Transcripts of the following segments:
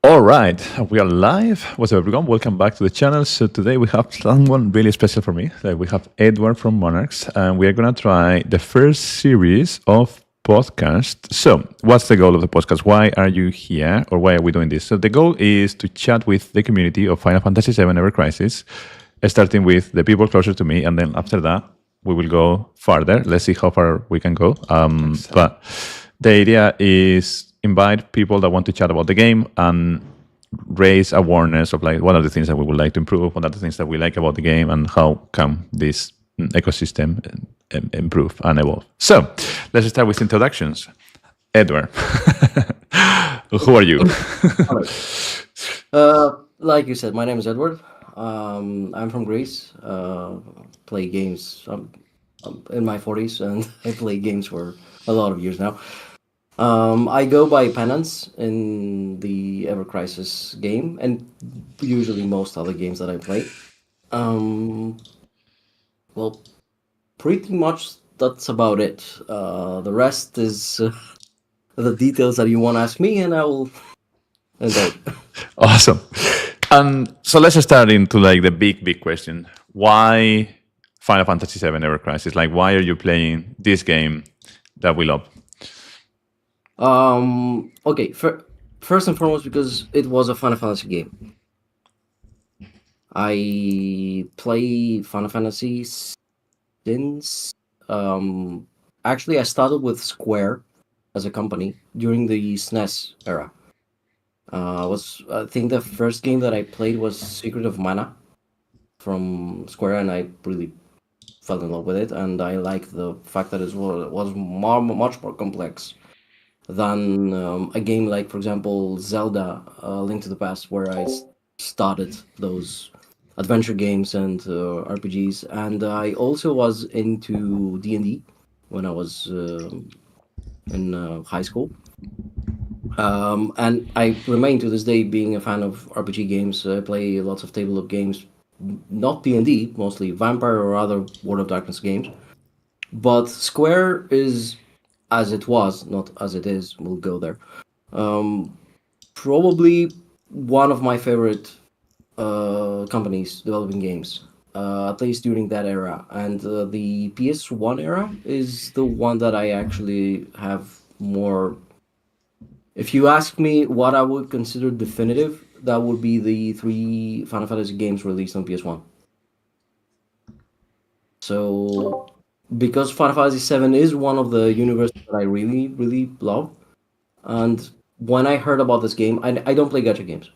All right, we are live. What's up, everyone? Welcome back to the channel. So today we have someone really special for me. We have Edward from Monarchs, and we are gonna try the first series of podcast. So, what's the goal of the podcast? Why are you here, or why are we doing this? So, the goal is to chat with the community of Final Fantasy VII Ever Crisis, starting with the people closer to me, and then after that we will go farther. Let's see how far we can go. But the idea is invite people that want to chat about the game and raise awareness of like what are the things that we would like to improve, what are the things that we like about the game, and how can this ecosystem improve and evolve. So let's start with introductions. Edward, who are you? Like you said, my name is Edward. I'm from Greece. Play games. I'm in my 40s and I play games for a lot of years now. I go by Penance in the Ever Crisis game, and usually most other games that I play. Um, well, pretty much that's about it. The rest is the details that you want to ask me, and I will indulge. Awesome. So let's start into like the big question. Why Final Fantasy VII Ever Crisis? Like, why are you playing this game that we love? Okay. First and foremost, because it was a Final Fantasy game. I play Final Fantasy since actually I started with Square as a company during the SNES era. I think the first game that I played was Secret of Mana from Square, and I really fell in love with it. And I like the fact that it was much more complex than a game like, for example, Zelda: Link to the Past, where I started those adventure games and RPGs. And I also was into D&D when I was in high school. And I remain to this day being a fan of RPG games. I play lots of tabletop games, not D&D, mostly Vampire or other World of Darkness games. But Square is, as it was, not as it is, we'll go there. Probably one of my favorite companies developing games, at least during that era. And the PS1 era is the one that I actually have more. If you ask me what I would consider definitive, that would be the 3 Final Fantasy games released on PS1. So, because Final Fantasy VII is one of the universes that I really, really love, and when I heard about this game, I don't play gacha games,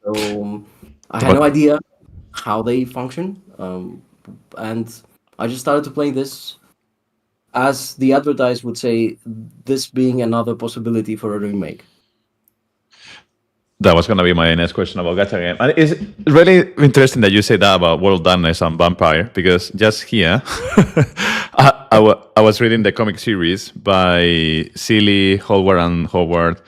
so I had no But idea how they function, and I just started to play this, as the advertise would say, this being another possibility for a remake. that was going to be my next question about gacha game. And it's really interesting that you say that about World of Darkness and Vampire, because just here, I was reading the comic series by Seeley, Howard, and Howard.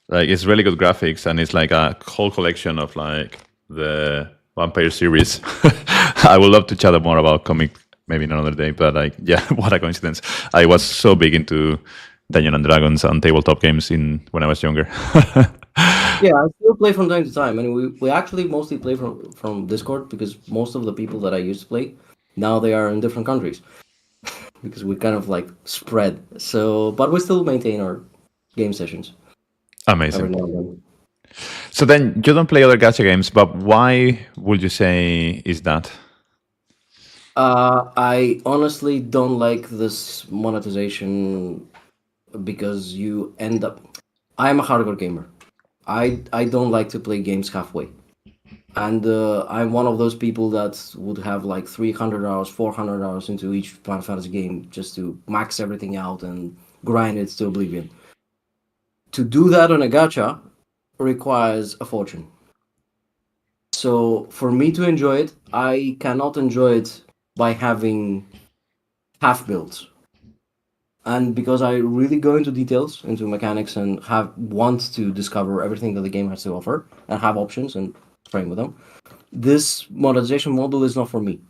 Like, it's really good graphics, and it's like a whole collection of like the Vampire series. I would love to chat more about comic maybe another day, but like, yeah, what a coincidence. I was so big into Dungeons and Dragons and tabletop games when I was younger. Yeah, I still play from time to time, and we actually mostly play from Discord, because most of the people that I used to play now they are in different countries because we kind of like spread. So, but we still maintain our game sessions every Amazing. now and then. So then you don't play other gacha games, but why would you say is that? I honestly don't like this monetization, because you end up. I'm a hardcore gamer. I don't like to play games halfway. And I'm one of those people that would have like 300 hours, 400 hours into each Final Fantasy game just to max everything out and grind it to oblivion. To do that on a gacha requires a fortune. So for me to enjoy it, I cannot enjoy it by having half builds. And because I really go into details, into mechanics, and want to discover everything that the game has to offer and have options and train with them, this monetization model is not for me.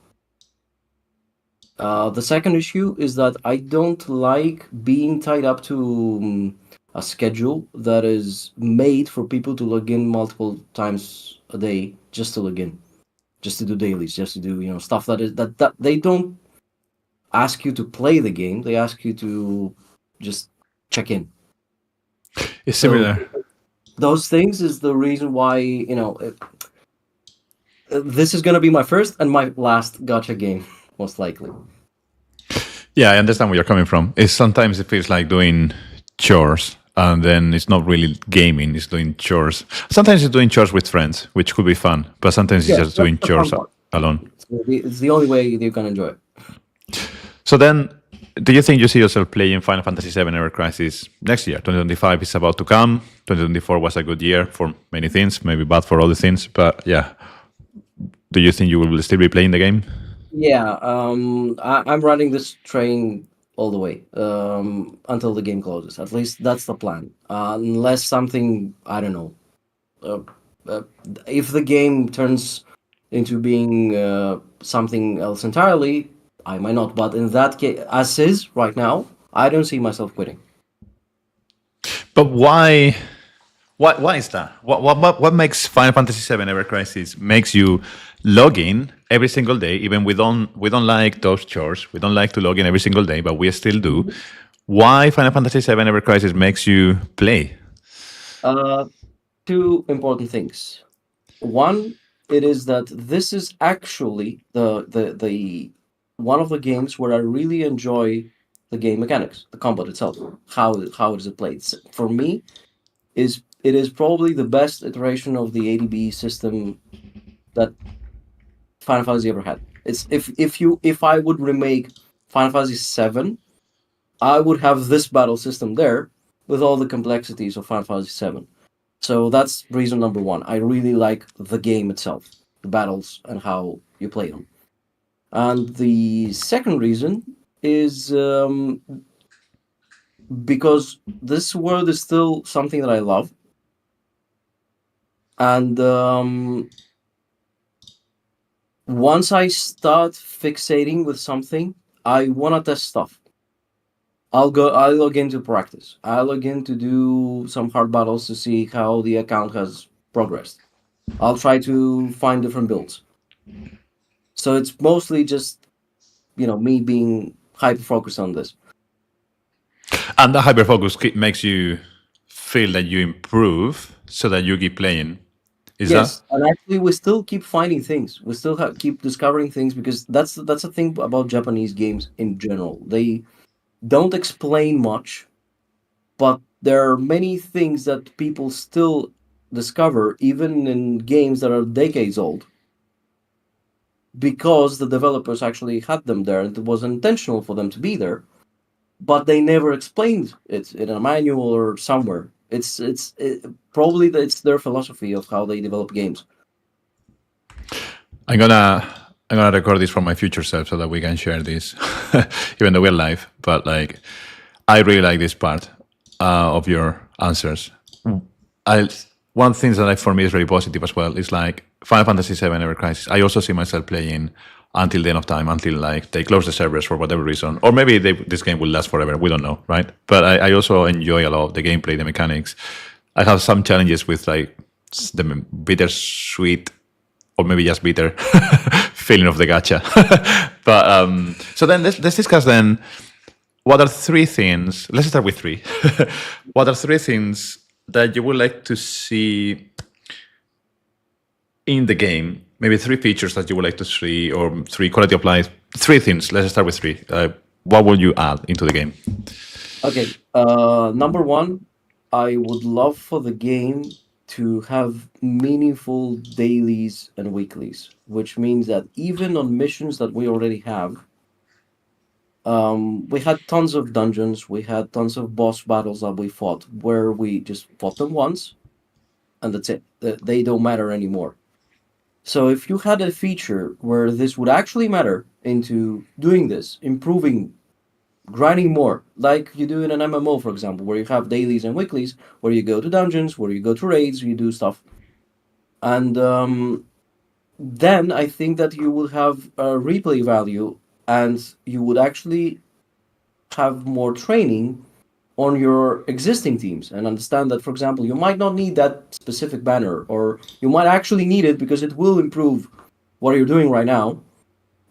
The second issue is that I don't like being tied up to a schedule that is made for people to log in multiple times a day just to log in, just to do dailies, just to do stuff that they don't ask you to play the game. They ask you to just check in. It's So similar. those things is the reason why this is gonna be my first and my last gacha game, most likely. Yeah, I understand where you're coming from. It's sometimes it feels like doing chores, and then it's not really gaming; it's doing chores. Sometimes it's doing chores with friends, which could be fun, but sometimes it's Yeah, just that's doing the fun chores part. alone. It's the only way you can enjoy it. So then, do you think you see yourself playing Final Fantasy VII Ever Crisis next year? 2025 is about to come. 2024 was a good year for many things, maybe bad for other things, but yeah. Do you think you will still be playing the game? Yeah, I'm running this train all the way until the game closes. At least that's the plan. Unless something, I don't know, uh, uh, if the game turns into being something else entirely, I might not. But in that case, as is right now, I don't see myself quitting. But why? Why is that? What makes Final Fantasy VII Ever Crisis makes you log in every single day? Even we don't like those chores. We don't like to log in every single day, but we still do. Why Final Fantasy VII Ever Crisis makes you play? Uh, Two important things. One, it is that this is actually the one of the games where I really enjoy the game mechanics, the combat itself, how is it played. For me, it is probably the best iteration of the ADB system that Final Fantasy ever had. It's if I would remake Final Fantasy VII, I would have this battle system there with all the complexities of Final Fantasy VII. So that's reason number one. I really like the game itself, the battles, and how you play them. And the second reason is because this world is still something that I love. And once I start fixating with something, I want to test stuff. I'll log into practice. I'll log in to do some hard battles to see how the account has progressed. I'll try to find different builds. So it's mostly just me being hyper focused on this. And the hyperfocus makes you feel that you improve, so that you keep playing. Is that? Yes, and actually, we still keep finding things. We still keep discovering things because that's a thing about Japanese games in general. They don't explain much, but there are many things that people still discover, even in games that are decades old, because the developers actually had them there and it was intentional for them to be there, but they never explained it in a manual or somewhere. Probably it's their philosophy of how they develop games. I'm gonna I'm gonna record this for my future self so that we can share this, even though we're live. But like, I really like this part of your answers. I One thing that for me is very positive as well is like Final Fantasy VII Ever Crisis. I also see myself playing until the end of time, until like they close the servers for whatever reason, or maybe this game will last forever. We don't know, right? But I also enjoy a lot of the gameplay, the mechanics. I have some challenges with like the bittersweet, or maybe just bitter feeling of the gacha. But so then let's discuss then. What are three things? Let's start with three. What are three things that you would like to see in the game? Maybe three features that you would like to see, or three quality of life. Three things. Let's start with three. What will you add into the game? Okay, number one, I would love for the game to have meaningful dailies and weeklies, which means that even on missions that we already have, we had tons of dungeons, we had tons of boss battles that we fought where we just fought them once and that's it. They don't matter anymore. So if you had a feature where this would actually matter into doing this, improving, grinding more, like you do in an MMO, for example, where you have dailies and weeklies, where you go to dungeons, where you go to raids, you do stuff, and then I think that you would have a replay value, and you would actually have more training on your existing teams and understand that, for example, you might not need that specific banner, or you might actually need it because it will improve what you're doing right now,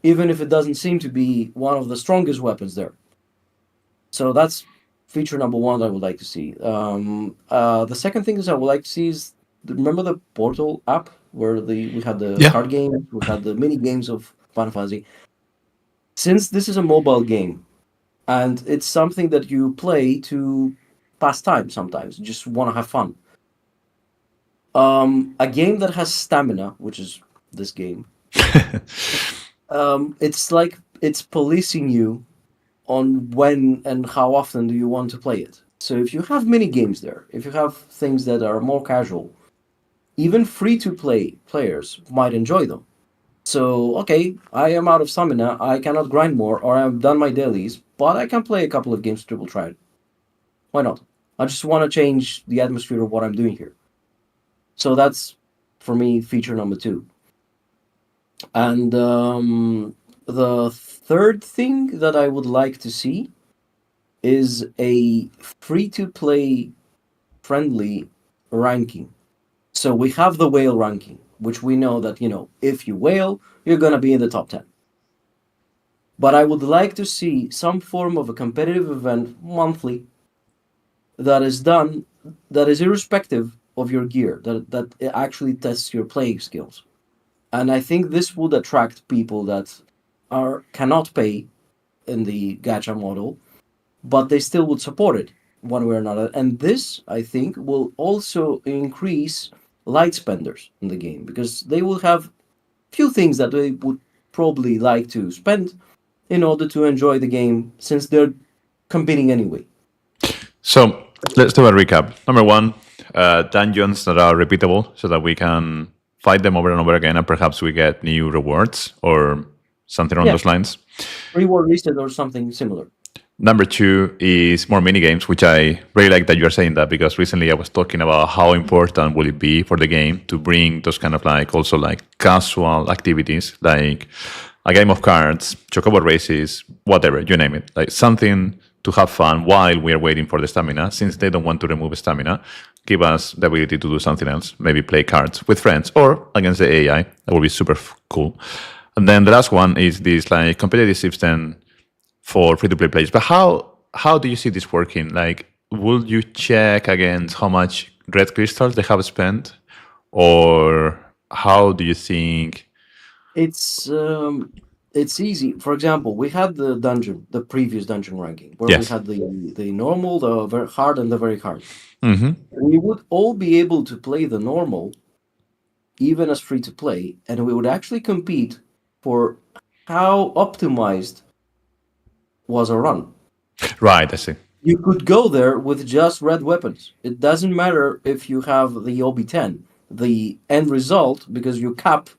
even if it doesn't seem to be one of the strongest weapons there. So that's feature number one I would like to see. The second thing is I would like to see is, remember the Portal app where we had the Yeah. card games, we had the mini games of Final Fantasy. Since this is a mobile game, and it's something that you play to pass time sometimes, you just want to have fun. A game that has stamina, which is this game, it's like it's policing you on when and how often do you want to play it. So if you have mini games there, if you have things that are more casual, even free to play players might enjoy them. So, okay, I am out of stamina, I cannot grind more, or I've done my dailies, but I can play a couple of games triple tried. Why not? I just want to change the atmosphere of what I'm doing here. So that's, for me, feature number two. And the third thing that I would like to see is a free-to-play friendly ranking. So we have the whale ranking, which we know that, if you whale, you're going to be in the top 10. But I would like to see some form of a competitive event monthly that is done, that is irrespective of your gear, that it actually tests your playing skills. And I think this would attract people that cannot pay in the gacha model, but they still would support it one way or another. And this, I think, will also increase light spenders in the game, because they will have few things that they would probably like to spend in order to enjoy the game, since they're competing anyway. So let's do a recap. Number one, dungeons that are repeatable so that we can fight them over and over again and perhaps we get new rewards or something along Yeah, those lines. reward reset or something similar. Number two is more mini games, which I really like that you're saying that, because recently I was talking about how important will it be for the game to bring those kind of also casual activities, like a game of cards, chocobo races, whatever, you name it, like something to have fun while we are waiting for the stamina. Since they don't want to remove stamina, give us the ability to do something else, maybe play cards with friends or against the AI. That would be super cool. And then the last one is this competitive system for free-to-play players. But how do you see this working? Will you check against how much red crystals they have spent, or how do you think? It's easy. For example, we had the previous dungeon ranking, where we Yes. had the normal, the very hard, and the very hard. Mm-hmm. We would all be able to play the normal, even as free to play, and we would actually compete for how optimized was a run. Right, I see. You could go there with just red weapons. It doesn't matter if you have the OB10. The end result, because you cap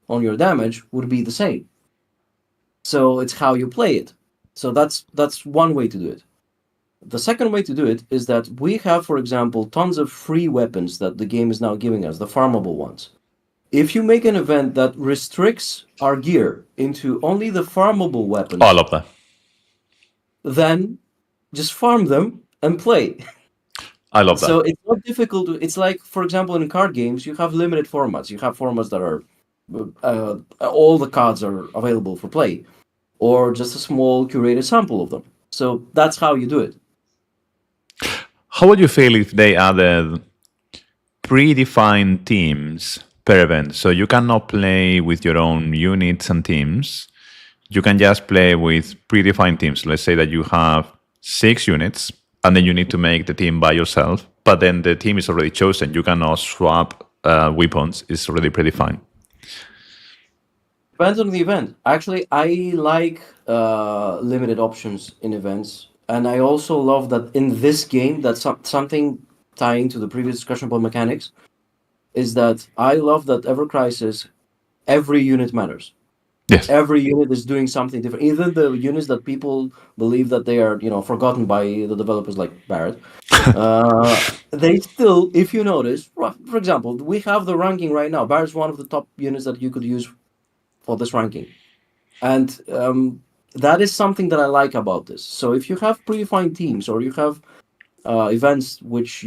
on your damage, would be the same. So it's how you play it. So that's one way to do it. The second way to do it is that we have, for example, tons of free weapons that the game is now giving us, the farmable ones. If you make an event that restricts our gear into only the farmable weapons, Oh, I love that. then just farm them and play. I love So that. it's not difficult. It's like, for example, in card games, you have limited formats. You have formats that are all the cards are available for play, or just a small curated sample of them. So that's how you do it. How would you feel if they added predefined teams per event? So you cannot play with your own units and teams. You can just play with predefined teams. Let's say that you have 6 units and then you need to make the team by yourself, but then the team is already chosen. You cannot swap weapons. It's already predefined. Depends on the event. Actually, I like limited options in events, and I also love that in this game. That's something tying to the previous discussion about mechanics. Is that I love that Ever Crisis, every unit matters. Yes. Every unit is doing something different. Even the units that people believe that they are, forgotten by the developers, like Barrett, they still, if you notice, for example, we have the ranking right now. Barrett's one of the top units that you could use for this ranking, and that is something that I like about this. So if you have predefined teams, or you have events which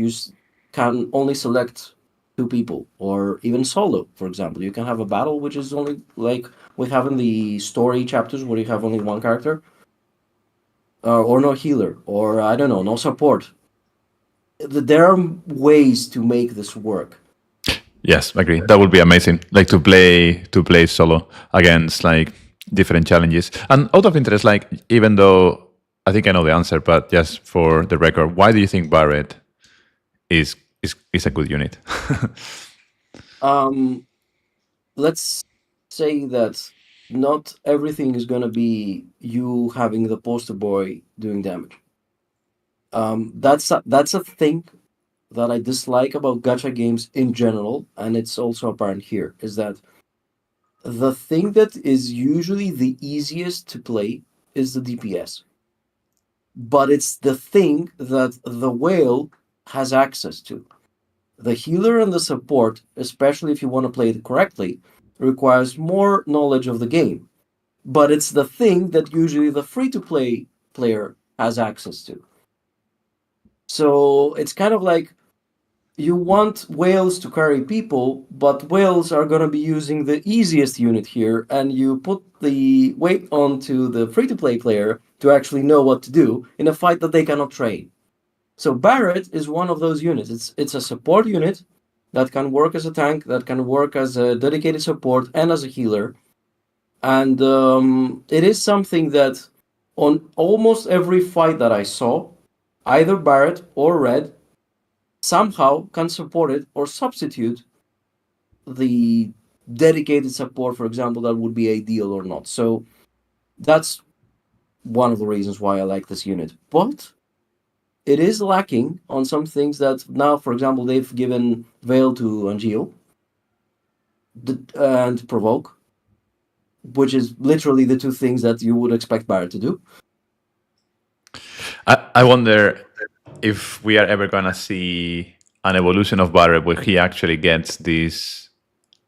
can only select two people, or even solo. For example, you can have a battle which is only like we have in the story chapters where you have only one character, or no healer, or I don't know, no support. There are ways to make this work. Yes, agree. That would be amazing. Like to play solo against like different challenges. And out of interest, like even though I think I know the answer, but just for the record, why do you think Barret is a good unit? Um, let's say that not everything is gonna be you having the poster boy doing damage. That's a thing that I dislike about gacha games in general, and it's also apparent here, is that the thing that is usually the easiest to play is the DPS, but it's the thing that the whale has access to. The healer and the support, especially if you want to play it correctly, requires more knowledge of the game, but it's the thing that usually the free to play player has access to. So it's kind of like you want whales to carry people, but whales are going to be using the easiest unit here, and you put the weight onto the free to play player to actually know what to do in a fight that they cannot train. So Barret is one of those units. It's a support unit that can work as a tank, that can work as a dedicated support and as a healer, and it is something that on almost every fight that I saw, either Barret or Red somehow can support it or substitute the dedicated support, for example, that would be ideal or not. So that's one of the reasons why I like this unit. But it is lacking on some things that now, for example, they've given Veil to Angio and Provoke, which is literally the two things that you would expect Barret to do. I wonder if we are ever gonna see an evolution of Barret where he actually gets these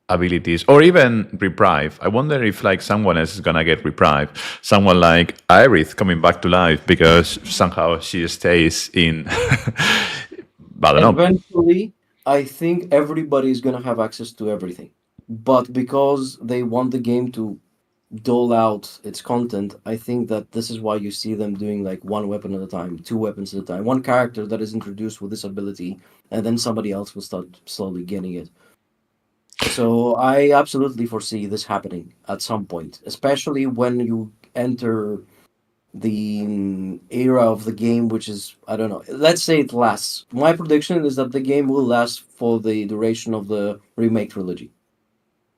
abilities, or even reprieve. I wonder if like someone else is gonna get reprieve, someone like Iris coming back to life because somehow she stays in. I don't know. Eventually, I think everybody is going to have access to everything. But because they want the game to dole out its content, I think that this is why you see them doing like one weapon at a time, two weapons at a time, one character that is introduced with this ability, and then somebody else will start slowly getting it. So I absolutely foresee this happening at some point, especially when you enter the era of the game, which is, I don't know, let's say it lasts. My prediction is that the game will last for the duration of the remake trilogy.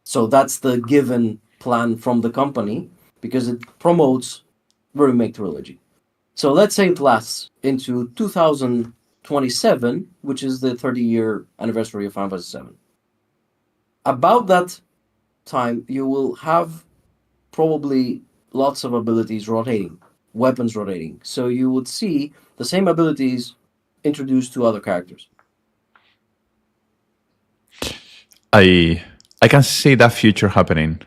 So that's the given plan from the company because it promotes the remake trilogy. So let's say it lasts into 2027, which is the 30-year anniversary of Final Fantasy VII. About that time, you will have probably lots of abilities rotating, weapons rotating. So you would see the same abilities introduced to other characters. I I can see that future happening.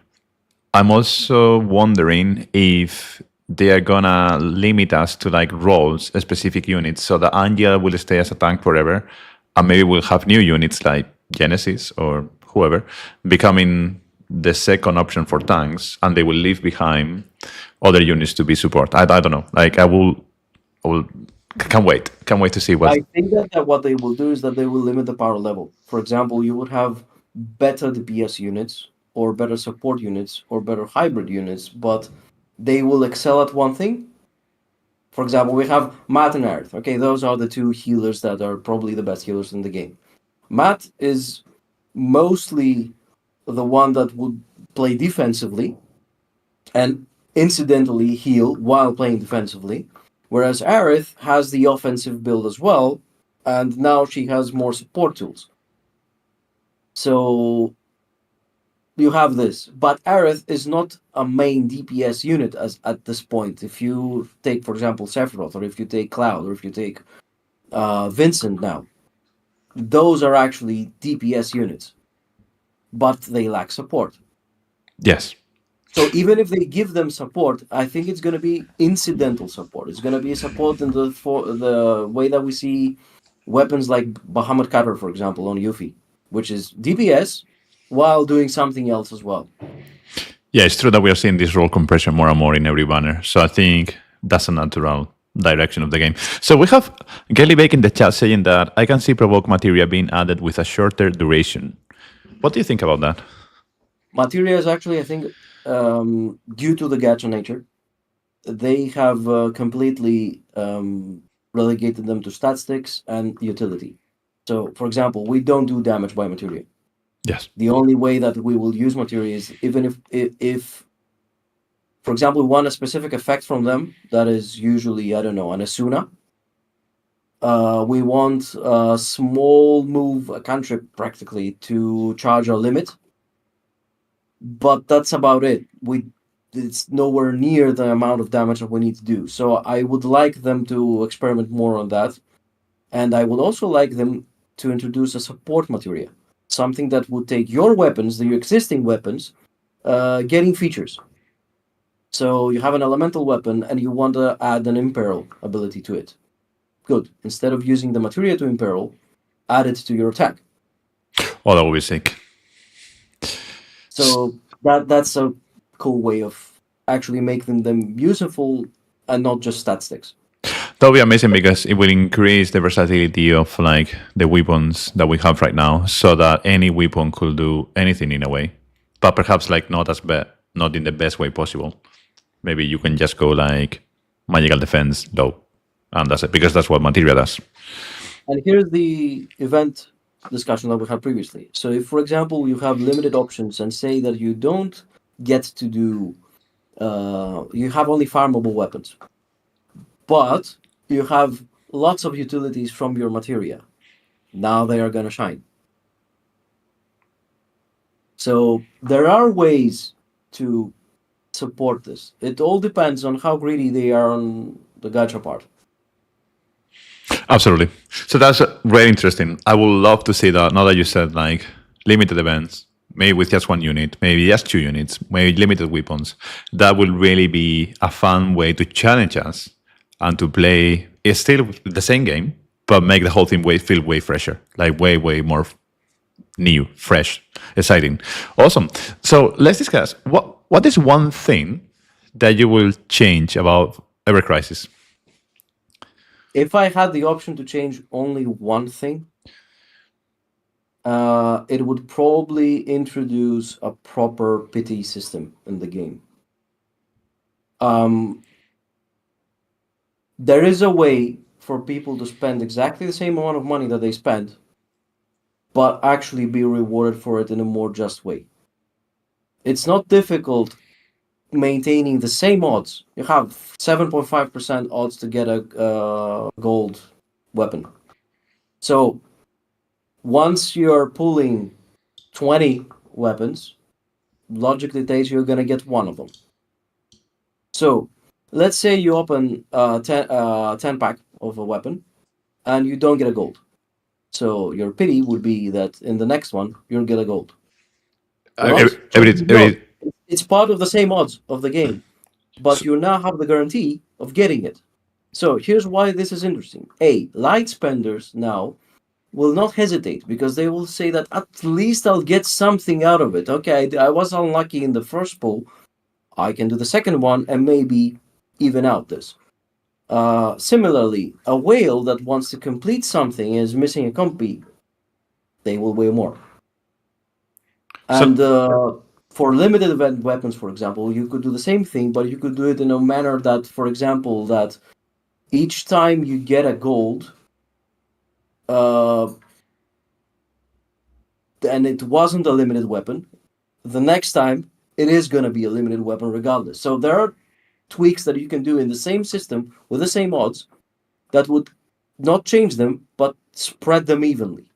I'm also wondering if they are gonna limit us to like roles, specific units, so that Angel will stay as a tank forever, and maybe we'll have new units like Genesis or whoever becoming the second option for tanks, and they will leave behind other units to be support. I don't know. Like I will can't wait to see what. I think that what they will do is that they will limit the power level. For example, you would have better DPS units or better support units or better hybrid units, but they will excel at one thing. For example, we have Matt and Aerith. Okay, those are the two healers that are probably the best healers in the game. Matt is mostly the one that would play defensively and incidentally heal while playing defensively, whereas Aerith has the offensive build as well, and now she has more support tools. So you have this, but Aerith is not a main DPS unit as at this point. If you take, for example, Sephiroth, or if you take Cloud, or if you take Vincent now, those are actually DPS units, but they lack support. Yes, So even if they give them support, I think it's going to be incidental support. It's going to be support in the way that we see weapons like Bahamut Cutter, for example, on Yuffie, which is DPS while doing something else as well. Yeah, it's true that we are seeing this role compression more and more in every banner. So I think that's a natural direction of the game. So we have Gelly Bake in the chat saying that I can see provoke materia being added with a shorter duration. What do you think about that? Materia is actually, I think, due to the gacha nature, they have completely relegated them to stat sticks and utility. So, for example, we don't do damage by materia. Yes. The only way that we will use materia is even if for example, we want a specific effect from them that is usually, I don't know, an Asuna. We want a small move, a cantrip practically, to charge our limit. But that's about it. It's nowhere near the amount of damage that we need to do. So I would like them to experiment more on that. And I would also like them to introduce a support materia. Something that would take your weapons, your existing weapons, getting features. So you have an elemental weapon and you want to add an imperil ability to it. Good. Instead of using the materia to imperil, add it to your attack. Oh, that would be sick. So that's a cool way of actually making them useful and not just stat sticks. That would be amazing because it will increase the versatility of like the weapons that we have right now, so that any weapon could do anything in a way, but perhaps like not in the best way possible. Maybe you can just go like magical defense low, and that's it, because that's what materia does. And here's the event discussion that we had previously. So if, for example, you have limited options and say that you don't get to do, you have only farmable weapons, but you have lots of utilities from your materia. Now they are going to shine. So there are ways to support this. It all depends on how greedy they are on the gacha part. Absolutely. So that's very interesting. I would love to see that. Now that you said like limited events, maybe with just one unit, maybe just 2 units, maybe limited weapons, that will really be a fun way to challenge us and to play. It's still the same game, but make the whole thing feel way fresher, like way more new, fresh, exciting. Awesome. So let's discuss what is one thing that you will change about Ever Crisis? If I had the option to change only one thing, it would probably introduce a proper pity system in the game. There is a way for people to spend exactly the same amount of money that they spend, but actually be rewarded for it in a more just way. It's not difficult maintaining the same odds. You have 7.5% odds to get a gold weapon. So once you're pulling 20 weapons, logically takes you're going to get one of them. So let's say you open a 10 pack of a weapon and you don't get a gold. So your pity would be that in the next one, you'll get a gold. It's part of the same odds of the game, but you now have the guarantee of getting it. So here's why this is interesting. Light spenders now will not hesitate because they will say that at least I'll get something out of it. Okay, I was unlucky in the first pull. I can do the second one and maybe even out this. Similarly, a whale that wants to complete something and is missing a compy, they will weigh more. And for limited event weapons, for example, you could do the same thing, but you could do it in a manner that, for example, that each time you get a gold, and it wasn't a limited weapon, the next time it is going to be a limited weapon regardless. So there are tweaks that you can do in the same system with the same odds that would not change them, but spread them evenly.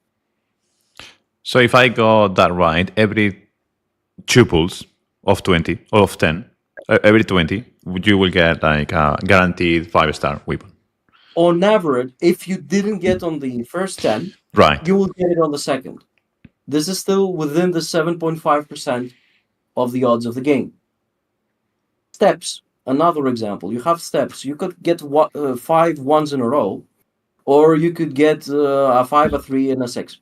So if I got that right, every 2 pulls of 20 or of 10, every 20, you will get like a guaranteed 5-star weapon. On average, if you didn't get on the first 10, right, you will get it on the second. This is still within the 7.5% of the odds of the game. Steps, another example. You have steps. You could get 5 1s in a row, or you could get a 5, a 3, and a 6.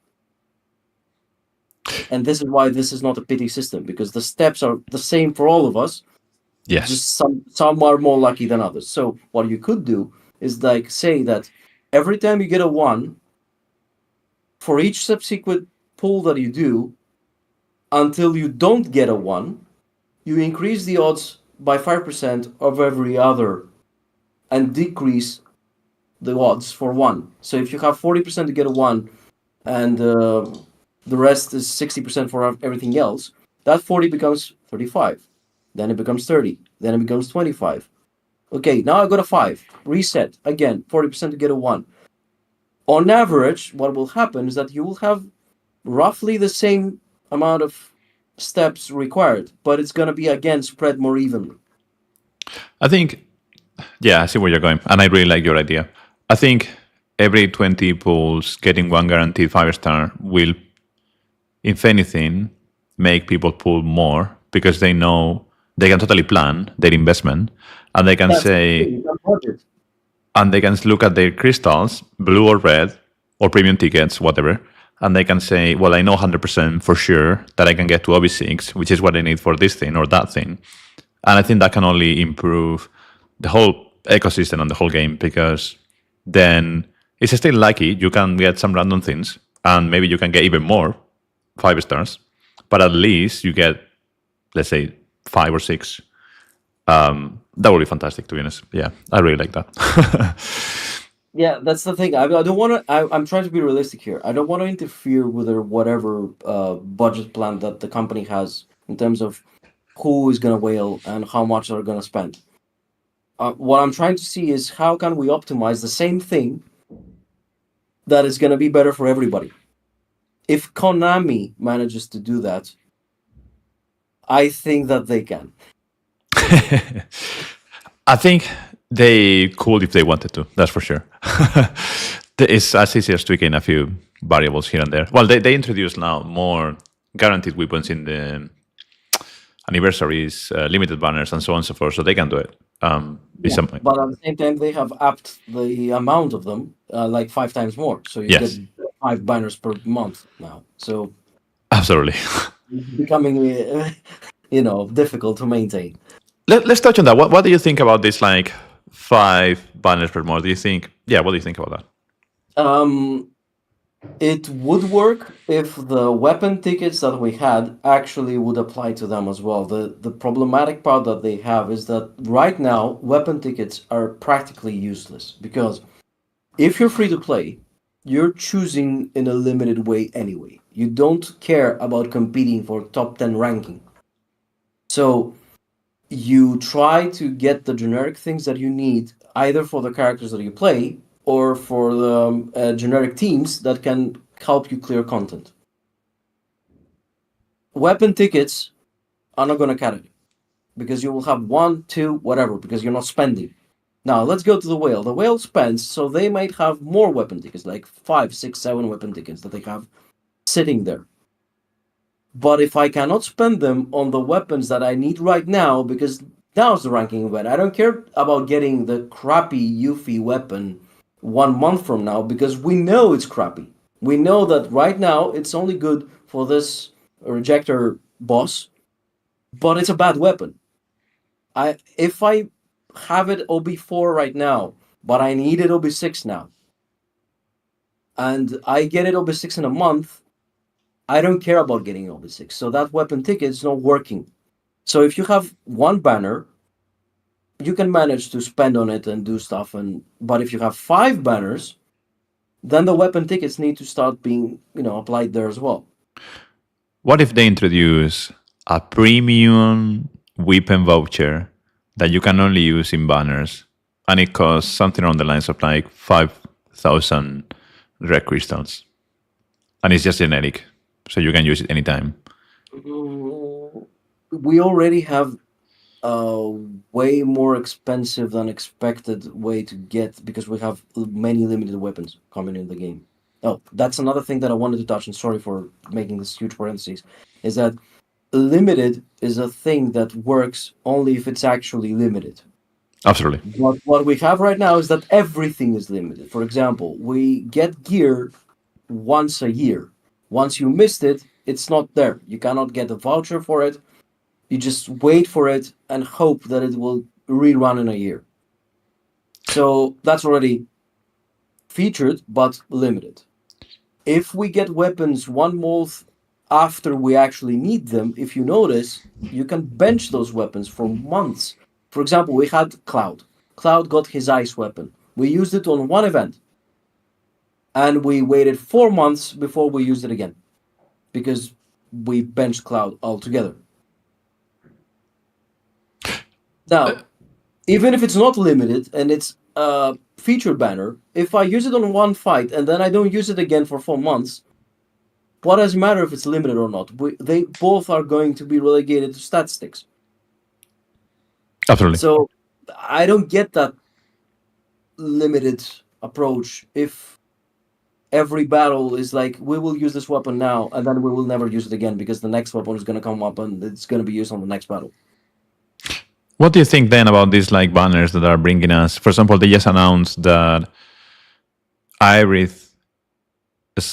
And this is why this is not a pity system, because the steps are the same for all of us. Yes. Just some are more lucky than others. So what you could do is like say that every time you get a 1, for each subsequent pull that you do, until you don't get a 1, you increase the odds by 5% of every other and decrease the odds for 1. So if you have 40% to get a 1 and the rest is 60% for everything else, that 40 becomes 35. Then it becomes 30. Then it becomes 25. Okay, now I got a 5. Reset. Again, 40% to get a 1. On average, what will happen is that you will have roughly the same amount of steps required, but it's going to be, again, spread more evenly. I think, yeah, I see where you're going. And I really like your idea. I think every 20 pulls, getting one guaranteed 5-star will, if anything, make people pull more because they know they can totally plan their investment and they can say, and they can look at their crystals, blue or red, or premium tickets, whatever, and they can say, well, I know 100% for sure that I can get to OB6, which is what I need for this thing or that thing. And I think that can only improve the whole ecosystem and the whole game, because then it's still lucky. You can get some random things, and maybe you can get even more 5-stars, but at least you get, let's say, 5 or 6. That would be fantastic, to be honest. Yeah, I really like that. Yeah, that's the thing. I don't want to. I'm trying to be realistic here. I don't want to interfere with their whatever budget plan that the company has in terms of who is going to whale and how much they're going to spend. What I'm trying to see is how can we optimize the same thing that is going to be better for everybody. If Konami manages to do that, I think that they can. I think they could if they wanted to. That's for sure. It's as easy as tweaking a few variables here and there. Well, they introduced now more guaranteed weapons in the anniversaries, limited banners, and so on and so forth, so they can do it. Yeah, but at the same time, they have upped the amount of them like 5 times more. So you Yes. get 5 banners per month now. So Absolutely. it's becoming, difficult to maintain. Let's touch on that. What do you think about this, like 5 banners per month? Do you think? Yeah, what do you think about that? It would work if the weapon tickets that we had actually would apply to them as well. The problematic part that they have is that right now weapon tickets are practically useless, because if you're free to play, you're choosing in a limited way anyway. You don't care about competing for top 10 ranking. So you try to get the generic things that you need either for the characters that you play or for the generic teams that can help you clear content. Weapon tickets are not going to cut it, because you will have 1, 2, whatever, because you're not spending. Now, let's go to the whale. The whale spends, so they might have more weapon tickets, like 5, 6, 7 weapon tickets that they have sitting there. But if I cannot spend them on the weapons that I need right now, because now's the ranking event, I don't care about getting the crappy Yuffie weapon 1 month from now, because we know it's crappy. We know that right now it's only good for this rejector boss, but it's a bad weapon. If I have it OB4 right now, but I need it OB6 now, and I get it OB6 in a month, I don't care about getting OB6. So that weapon ticket is not working. So if you have 1 banner, you can manage to spend on it and do stuff. But if you have 5 banners, then the weapon tickets need to start being, applied there as well. What if they introduce a premium weapon voucher that you can only use in banners, and it costs something on the lines of like 5,000 red crystals, and it's just generic, so you can use it anytime? We already have a way more expensive than expected way to get, because we have many limited weapons coming in the game. Oh, that's another thing that I wanted to touch, and sorry for making this huge parentheses, is that limited is a thing that works only if it's actually limited. Absolutely. But what we have right now is that everything is limited. For example, we get gear once a year. Once you missed it, it's not there. You cannot get a voucher for it. You just wait for it and hope that it will rerun in a year. So that's already featured but limited. If we get weapons 1 month after we actually need them, if you notice, you can bench those weapons for months. For example, we had Cloud. Cloud got his ice weapon. We used it on one event, and we waited 4 months before we used it again because we benched Cloud altogether. Now, even if it's not limited and it's a feature banner, if I use it on one fight and then I don't use it again for 4 months, what does it matter if it's limited or not? They both are going to be relegated to statistics. Absolutely. So I don't get that limited approach if every battle is like, we will use this weapon now and then we will never use it again because the next weapon is going to come up and it's going to be used on the next battle. What do you think then about these like banners that are bringing us? For example, they just announced that Iris'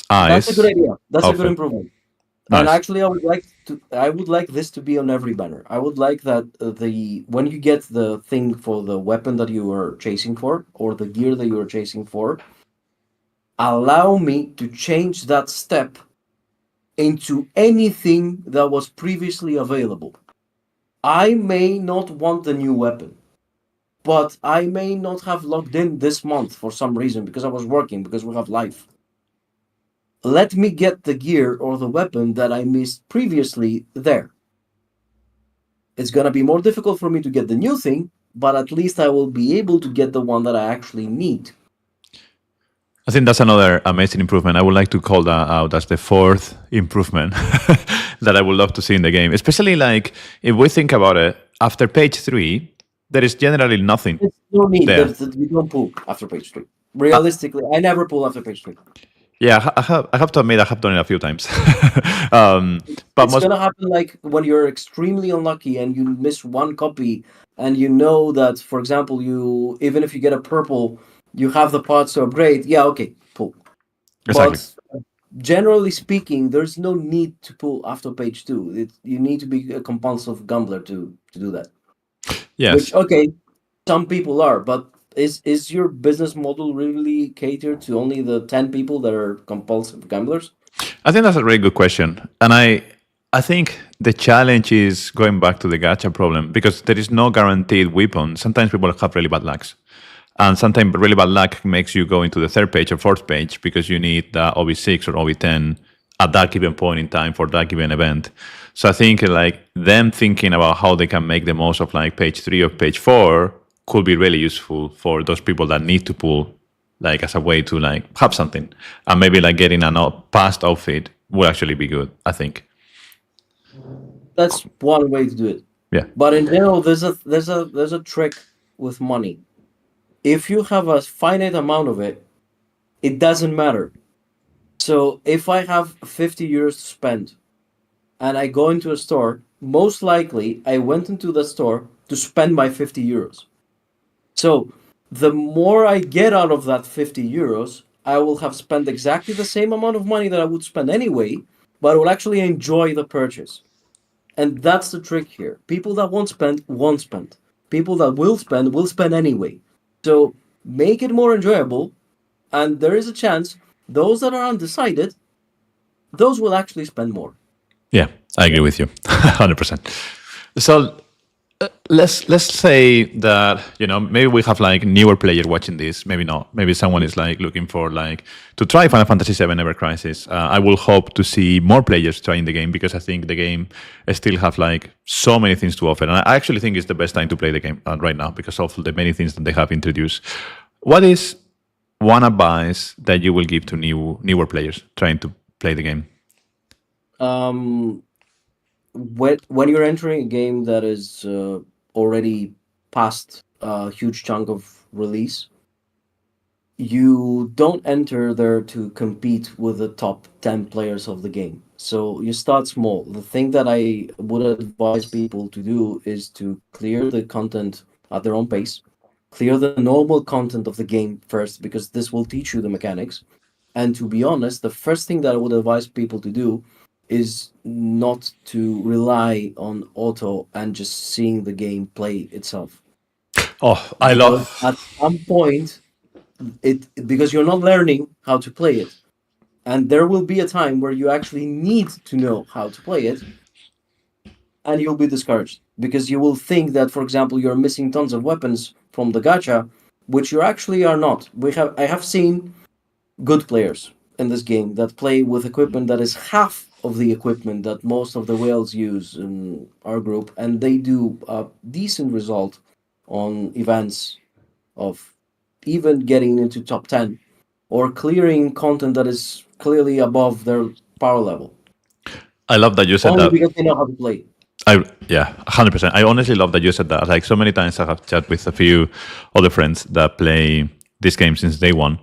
eyes. That's a good idea. That's a good Okay. improvement. Nice. And actually, I would like this to be on every banner. I would like that when you get the thing for the weapon that you are chasing for or the gear that you are chasing for, allow me to change that step into anything that was previously available. I may not want the new weapon, but I may not have logged in this month for some reason because I was working, because we have life. Let me get the gear or the weapon that I missed previously there. It's going to be more difficult for me to get the new thing, but at least I will be able to get the one that I actually need. I think that's another amazing improvement. I would like to call that out as the fourth improvement that I would love to see in the game. Especially like if we think about it, after page 3, there is generally nothing. There's no need. There. You don't pull after page 3. Realistically, I never pull after page 3. Yeah, I have to admit I have done it a few times. But It's gonna happen like when you're extremely unlucky and you miss one copy, and you know that, for example, you even if you get a purple, you have the parts to upgrade. Yeah, okay, pull. Exactly. But generally speaking, there's no need to pull after page 2. You need to be a compulsive gambler to do that. Yes. Which, okay, some people are, but is your business model really catered to only the 10 people that are compulsive gamblers? I think that's a very good question. And I think the challenge is going back to the gacha problem because there is no guaranteed weapon. Sometimes people have really bad lucks. And sometimes really bad luck makes you go into the third page or fourth page because you need the OB6 or OB10 at that given point in time for that given event. So I think like them thinking about how they can make the most of like page 3 or page 4 could be really useful for those people that need to pull like as a way to like have something. And maybe like getting a past outfit will actually be good, I think. That's one way to do it. Yeah. But in general, there's a trick with money. If you have a finite amount of it, it doesn't matter. So if I have 50 euros to spend and I go into a store, most likely I went into the store to spend my 50 euros. So the more I get out of that 50 euros, I will have spent exactly the same amount of money that I would spend anyway, but I will actually enjoy the purchase. And that's the trick here. People that won't spend. People that will spend anyway. So make it more enjoyable, and there is a chance those that are undecided, those will actually spend more. Yeah, I agree with you, 100%. So let's say that maybe we have like newer player watching this. Maybe not. Maybe someone is like looking for like to try Final Fantasy VII Ever Crisis. I will hope to see more players trying the game because I think the game still have like so many things to offer, and I actually think it's the best time to play the game right now because of the many things that they have introduced. What is one advice that you will give to newer players trying to play the game? When you're entering a game that is already past a huge chunk of release, you don't enter there to compete with the top 10 players of the game. So you start small. The thing that I would advise people to do is to clear the content at their own pace, clear the normal content of the game first, because this will teach you the mechanics. And to be honest, the first thing that I would advise people to do is not to rely on auto and just seeing the game play itself. Oh, I Because love. at some point, because you're not learning how to play it, and there will be a time where you actually need to know how to play it, and you'll be discouraged because you will think that, for example, you're missing tons of weapons from the gacha, which you actually are not. I have seen good players in this game that play with equipment that is half of the equipment that most of the whales use in our group, and they do a decent result on events of even getting into top 10 or clearing content that is clearly above their power level, I love that you said only that. because they know how to play. Yeah, 100%. I honestly love that you said that. Like so many times, I have chat with a few other friends that play this game since day one,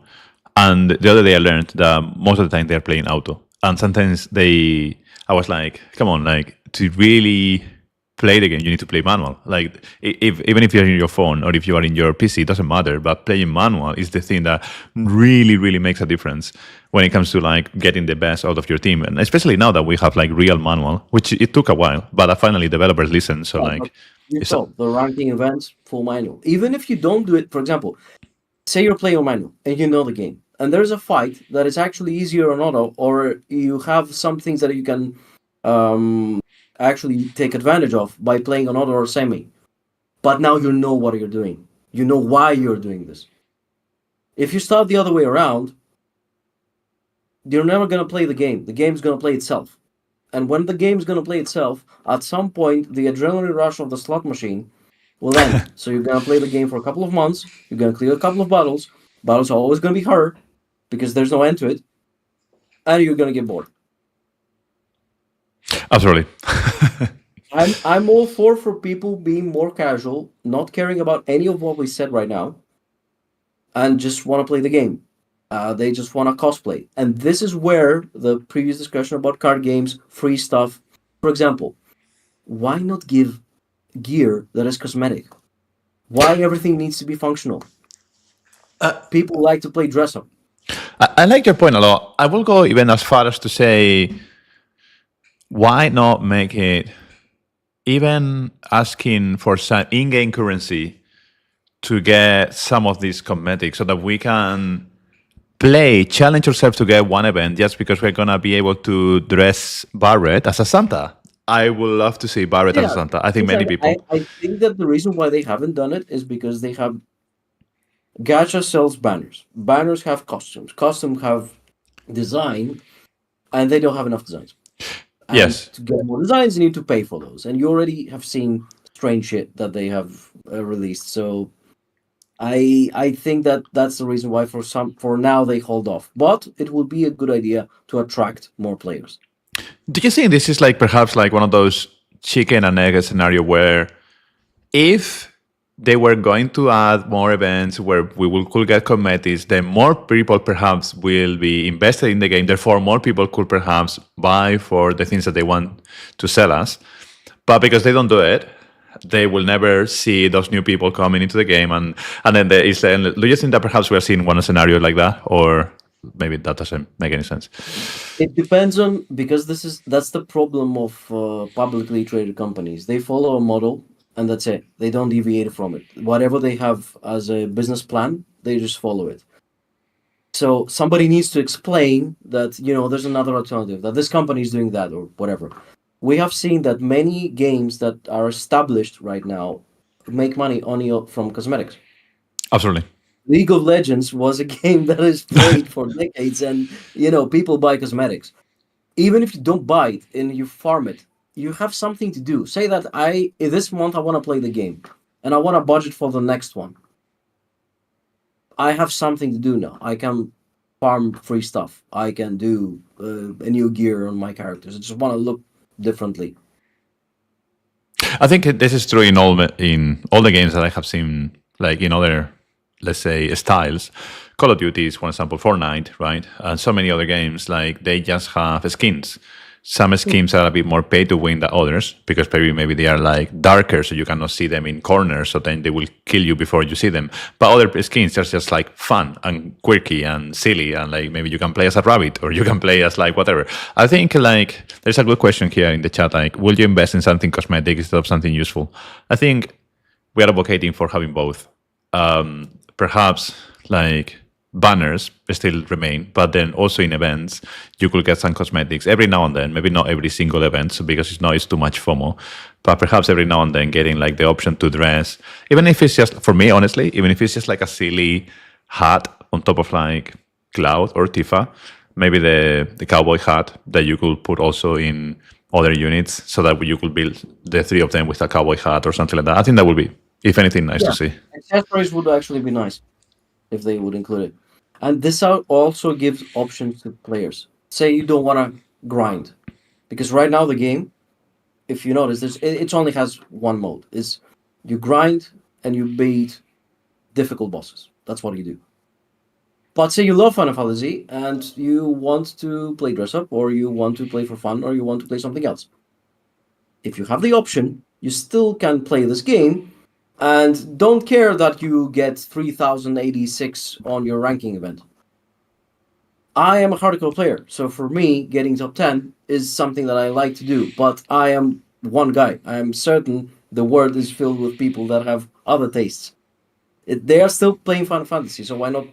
and the other day I learned that most of the time they're playing auto, and sometimes I was like, come on, like to really play the game, you need to play manual. Like if even if you're in your phone or if you are in your PC, it doesn't matter. But playing manual is the thing that really, really makes a difference when it comes to like getting the best out of your team, and especially now that we have like real manual, which it took a while, but finally developers listen. So Yeah, but like, you it's saw the ranking events, full manual. Even if you don't do it, for example, say you're playing on manual and you know the game, and there's a fight that is actually easier on auto, or you have some things that you can um, actually take advantage of by playing on auto or semi. But now you know what you're doing. You know why you're doing this. If you start the other way around, you're never gonna play the game. The game's gonna play itself. And when the game's gonna play itself, at some point the adrenaline rush of the slot machine will end. So you're gonna play the game for a couple of months. You're gonna clear a couple of battles. Battles are always gonna be hard because there's no end to it, and you're gonna get bored. absolutely. I'm all for people being more casual, not caring about any of what we said right now, and just want to play the game. They just want to cosplay, and this is where the previous discussion about card games, free stuff. For example, why not give gear that is cosmetic? Why everything needs to be functional? People like to play dress up. I like your point a lot. I will go even as far as to say, why not make it even asking for some in-game currency to get some of these cosmetics so that we can challenge ourselves to get one event just because we're gonna be able to dress Barret as a Santa. I would love to see Barret as a Yeah, Santa. I think many exactly. I, people. I think that the reason why they haven't done it is because they have gacha sells banners. Banners have costumes. Costumes have design, and they don't have enough designs. And Yes. to get more designs, you need to pay for those. And you already have seen strange shit that they have released. So I think that that's the reason why for now they hold off. But it would be a good idea to attract more players. Do you think this is like perhaps like one of those chicken and egg scenario where if they were going to add more events where could get cosmetics, then more people perhaps will be invested in the game. Therefore, more people could perhaps buy for the things that they want to sell us. But because they don't do it, they will never see those new people coming into the game. And then there is. Do you think that perhaps we're seeing one scenario like that, or maybe that doesn't make any sense? It depends on, because that's the problem of publicly traded companies. They follow a model and that's it. They don't deviate from it. Whatever they have as a business plan, they just follow it. So somebody needs to explain that, there's another alternative, that this company is doing that or whatever. We have seen that many games that are established right now make money only from cosmetics. Absolutely. League of Legends was a game that is played for decades, and people buy cosmetics. Even if you don't buy it and you farm it, you have something to do. Say that this month I want to play the game, and I want a budget for the next one. I have something to do now. I can farm free stuff. I can do a new gear on my characters. I just want to look differently. I think this is true in all the games that I have seen, like in other, let's say, styles. Call of Duty is one example, Fortnite, right? And so many other games, like they just have skins. Some schemes are a bit more pay to win than others because maybe they are like darker, so you cannot see them in corners, so then they will kill you before you see them. But other schemes are just like fun and quirky and silly, and like maybe you can play as a rabbit or you can play as like whatever. I think like there's a good question here in the chat, like, will you invest in something cosmetic instead of something useful? I think we are advocating for having both. Perhaps like banners still remain, but then also in events you could get some cosmetics every now and then, maybe not every single event, so because it's too much FOMO, but perhaps every now and then getting like the option to dress, even if it's just, for me honestly, even if it's just like a silly hat on top of like Cloud or Tifa, maybe the cowboy hat that you could put also in other units, so that you could build the three of them with a cowboy hat or something like that. I think that would be, if anything, nice to see. Accessories would actually be nice if they would include it. And this also gives options to players. Say you don't want to grind. Because right now the game, if you notice, it only has one mode. Is you grind and you beat difficult bosses. That's what you do. But say you love Final Fantasy and you want to play dress up, or you want to play for fun, or you want to play something else. If you have the option, you still can play this game and don't care that you get 3086 on your ranking event. I am a hardcore player, so for me, getting top 10 is something that I like to do, but I am one guy. I am certain the world is filled with people that have other tastes. They are still playing Final Fantasy, so why not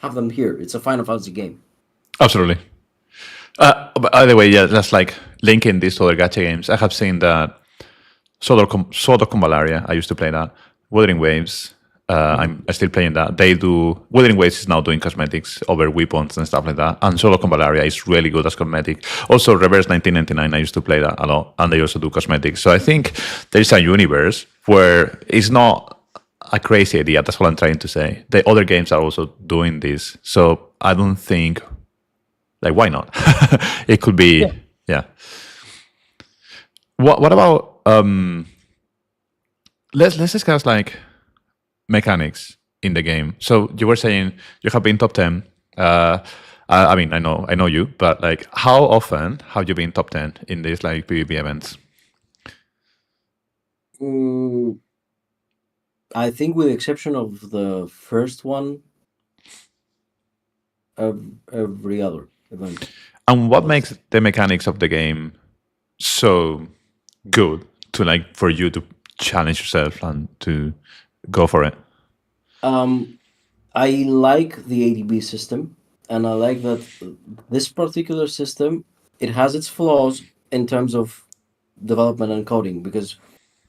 have them here? It's a Final Fantasy game. Absolutely. By the way, yeah, that's like linking this to other gacha games. I have seen that Sword of Kumbalaria, I used to play that. Wuthering Waves, I'm still playing that. They do, Wuthering Waves is now doing cosmetics over weapons and stuff like that. And Sword of Kumbalaria is really good as cosmetic. Also, Reverse 1999, I used to play that a lot. And they also do cosmetics. So I think there's a universe where it's not a crazy idea. That's what I'm trying to say. The other games are also doing this. So I don't think, like, why not? It could be, yeah. What about let's discuss like mechanics in the game. So you were saying you have been top 10. I mean, I know you, but like, how often have you been top 10 in these like PvP events? I think, with the exception of the first one, every other event. And what makes the mechanics of the game so good to like for you to challenge yourself and to go for it? I like the ADB system, and I like that this particular system, it has its flaws in terms of development and coding, because,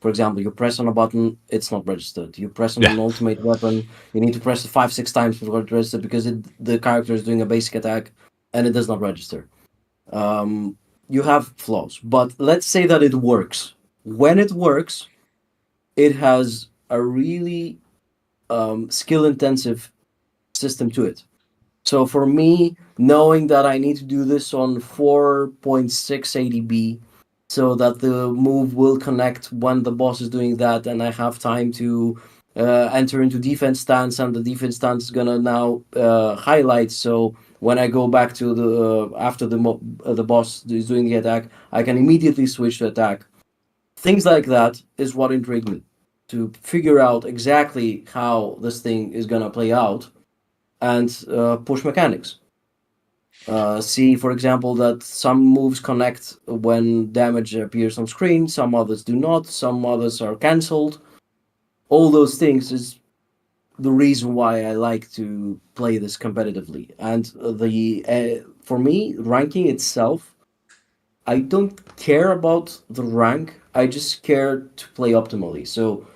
for example, you press on a button, it's not registered. You press on an ultimate weapon, you need to press it 5-6 times before it registers, because the character is doing a basic attack and it does not register. You have flaws, but let's say that it works. When it works, it has a really skill-intensive system to it. So for me, knowing that I need to do this on 4.6 ADB, so that the move will connect when the boss is doing that, and I have time to enter into defense stance, and the defense stance is gonna now highlight. So when I go back to the after the boss is doing the attack, I can immediately switch to attack. Things like that is what intrigued me, to figure out exactly how this thing is gonna play out, and push mechanics. See, for example, that some moves connect when damage appears on screen, some others do not, some others are cancelled. All those things is the reason why I like to play this competitively. And for me, ranking itself, I don't care about the rank. I just care to play optimally. So,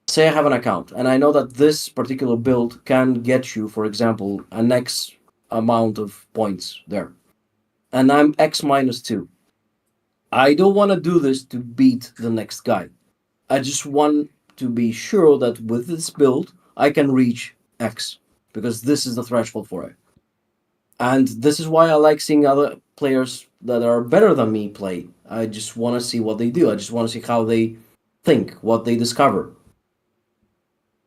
say I have an account, and I know that this particular build can get you, for example, an X amount of points there, and I'm X minus 2. I don't want to do this to beat the next guy. I just want to be sure that with this build, I can reach X, because this is the threshold for it. And this is why I like seeing other players that are better than me play. I just want to see what they do. I just want to see how they think, what they discover.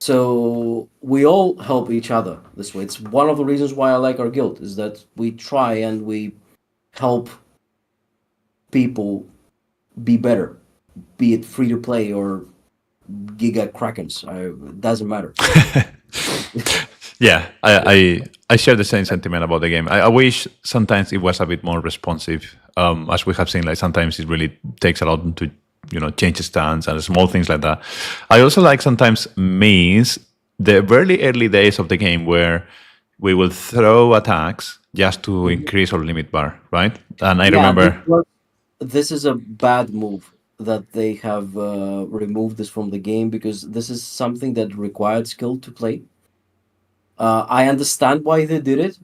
So we all help each other this way. It's one of the reasons why I like our guild, is that we try and we help people be better, be it free to play or Giga Krakens. It doesn't matter. Yeah, I share the same sentiment about the game. I wish sometimes it was a bit more responsive. As we have seen, like sometimes it really takes a lot to change the stance and small things like that. I also like sometimes miss the very early days of the game where we will throw attacks just to increase our limit bar, right? And I Yeah, remember, this is a bad move that they have removed this from the game because this is something that required skill to play. I understand why they did it.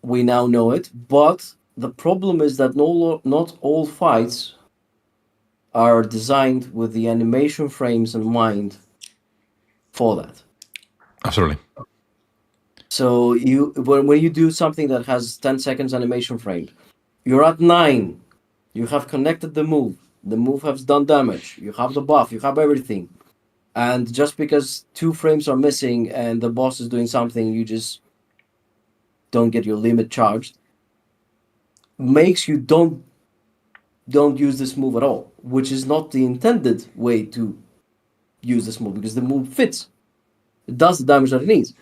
We now know it, but the problem is that not all fights are designed with the animation frames in mind for that. absolutely. So when you do something that has 10 seconds animation frame, you're at 9. You have connected the move. The move has done damage. You have the buff. You have everything. And just because 2 frames are missing and the boss is doing something, you just don't get your limit charged. Makes you don't use this move at all, which is not the intended way to use this move because the move fits. It does the damage that it needs.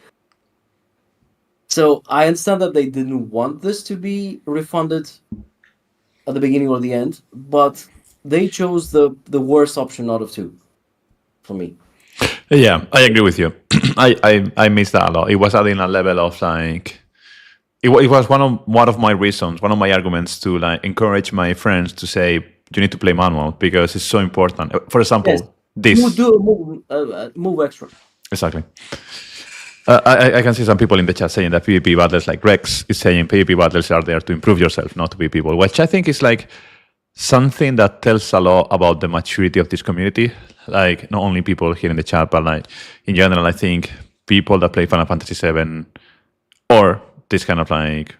So I understand that they didn't want this to be refunded at the beginning or the end, but they chose the worst option out of two for me. Yeah, I agree with you. I miss that a lot. It was adding a level of like it was one of my reasons, one of my arguments to like encourage my friends to say you need to play manual because it's so important. For Yes, example, you this do a move extra. exactly. I can see some people in the chat saying that PvP battles, like Rex is saying, PvP battles are there to improve yourself, not to be people, which I think is like something that tells a lot about the maturity of this community. Like not only people here in the chat, but like in general, I think people that play Final Fantasy VII or this kind of like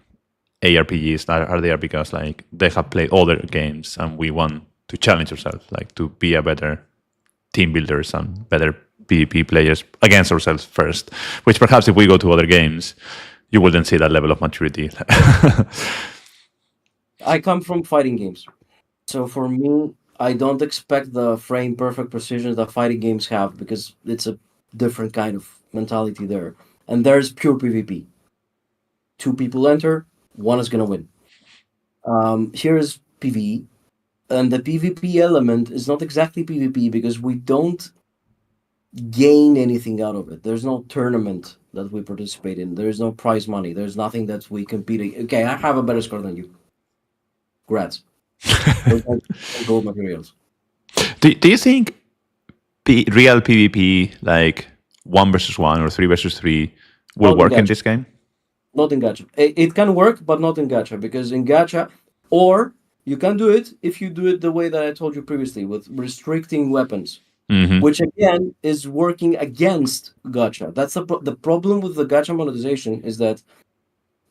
ARPGs are there because like they have played other games and we want to challenge ourselves, like to be a better team builders and better PvP players against ourselves first. Which perhaps if we go to other games, you wouldn't see that level of maturity. I come from fighting games, so for me, I don't expect the frame perfect precision that fighting games have because it's a different kind of mentality there. And there's pure PvP. 2 people enter, one is gonna win. Here's PvE, and the PvP element is not exactly PvP because we don't gain anything out of it. There's no tournament that we participate in. There's no prize money. There's nothing that we compete. Okay, I have a better score than you. Congrats. Those are gold materials. Do you think real PvP, like 1 versus 1 or 3 versus 3, will Not in work in gacha. this game? Not in gacha. It can work, but not in gacha because in gacha, or you can do it if you do it the way that I told you previously with restricting weapons. Which again is working against gacha. That's the problem with the gacha monetization is that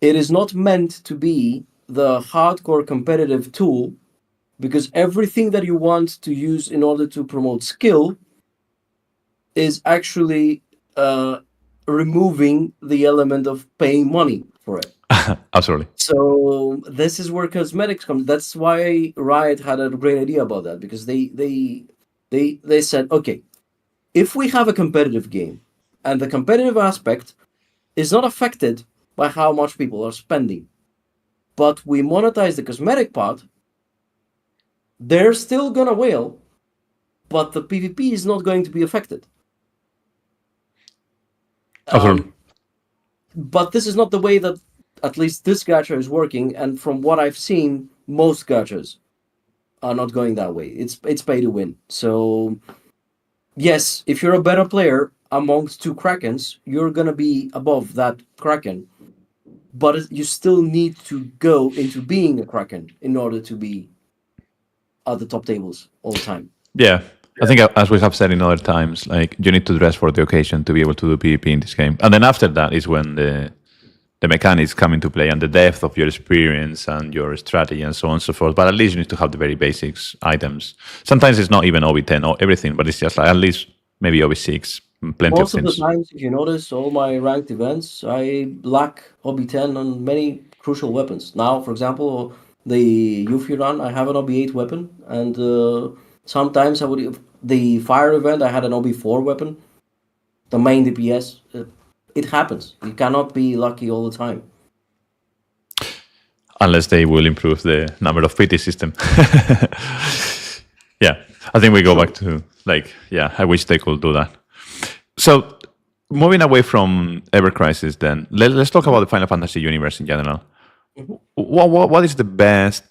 it is not meant to be the hardcore competitive tool because everything that you want to use in order to promote skill is actually removing the element of paying money for it. Absolutely. So this is where cosmetics comes. That's why Riot had a great idea about that because they said, okay, if we have a competitive game and the competitive aspect is not affected by how much people are spending, but we monetize the cosmetic part, they're still gonna whale, but the PvP is not going to be affected. Absolutely. But this is not the way that at least this gacha is working, and from what I've seen, most gachas are not going that way. It's pay to win. So yes, if you're a better player amongst 2 Krakens, you're gonna be above that Kraken. But you still need to go into being a Kraken in order to be at the top tables all the time. Yeah. I think as we have said in other times, like you need to dress for the occasion to be able to do PvP in this game. And then after that is when the mechanics come into play and the depth of your experience and your strategy and so on and so forth. But at least you need to have the very basics items. Sometimes it's not even OB10 or everything, but it's just like at least maybe OB6, plenty Most of of the things. times, if you notice, all my ranked events, I lack OB10 on many crucial weapons. Now, for example, the Yuffie run, I have an OB8 weapon, and sometimes I would the fire event. I had an OB4 weapon, the main DPS. It happens. You cannot be lucky all the time. Unless they will improve the number of PT system. Yeah, I think we go back to I wish they could do that. So moving away from Ever Crisis, then let's talk about the Final Fantasy universe in general. Mhm. What is the best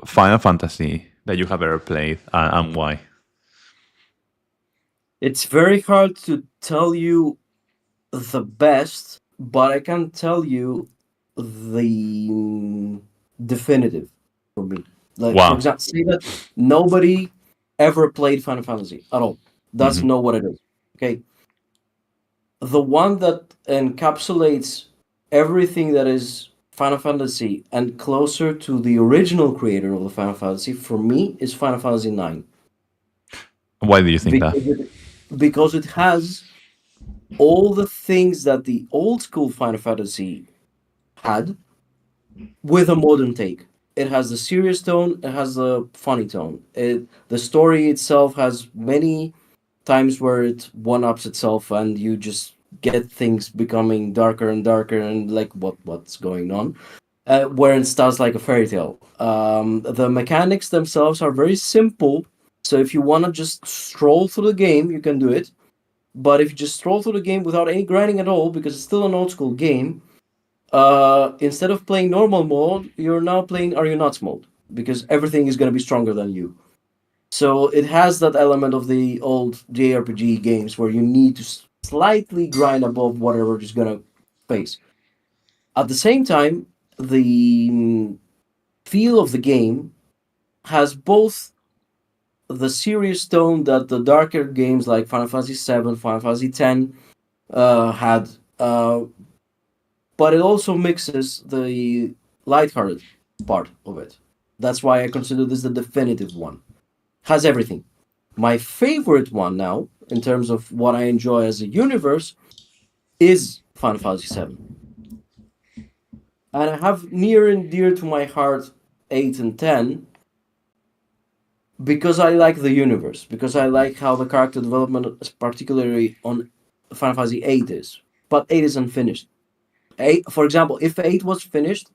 Final Fantasy that you have ever played, and why? It's very hard to tell you the best, but I can tell you the definitive for me. Like, for Wow. example, say that nobody ever played Final Fantasy at all. Doesn't Mhm. know what it is. Okay. The one that encapsulates everything that is Final Fantasy and closer to the original creator of the Final Fantasy for me is Final Fantasy IX. Why do you think that? Because it has all the things that the old school Final Fantasy had with a modern take. It has the serious tone, it has the funny tone. The story itself has many times where it one ups itself and you just get things becoming darker and darker and like what's going on. Where it starts like a fairy tale. The mechanics themselves are very simple, so if you want to just stroll through the game, you can do it. But if you just stroll through the game without any grinding at all, because it's still an old school game, instead of playing normal mode, you're now playing Are You Nuts mode because everything is going to be stronger than you. So it has that element of the old JRPG games where you need to slightly grind above whatever is going to face. At the same time, the feel of the game has both the serious tone that the darker games like Final Fantasy VII, Final Fantasy X had, but it also mixes the lighthearted part of it. That's why I consider this the definitive one. Has everything. My favorite one now, in terms of what I enjoy as a universe, is Final Fantasy VII. And I have near and dear to my heart 8 and 10 because I like the universe, because I like how the character development, particularly on Final Fantasy VIII, is. But 8 is unfinished. 8, for example, if 8 was finished,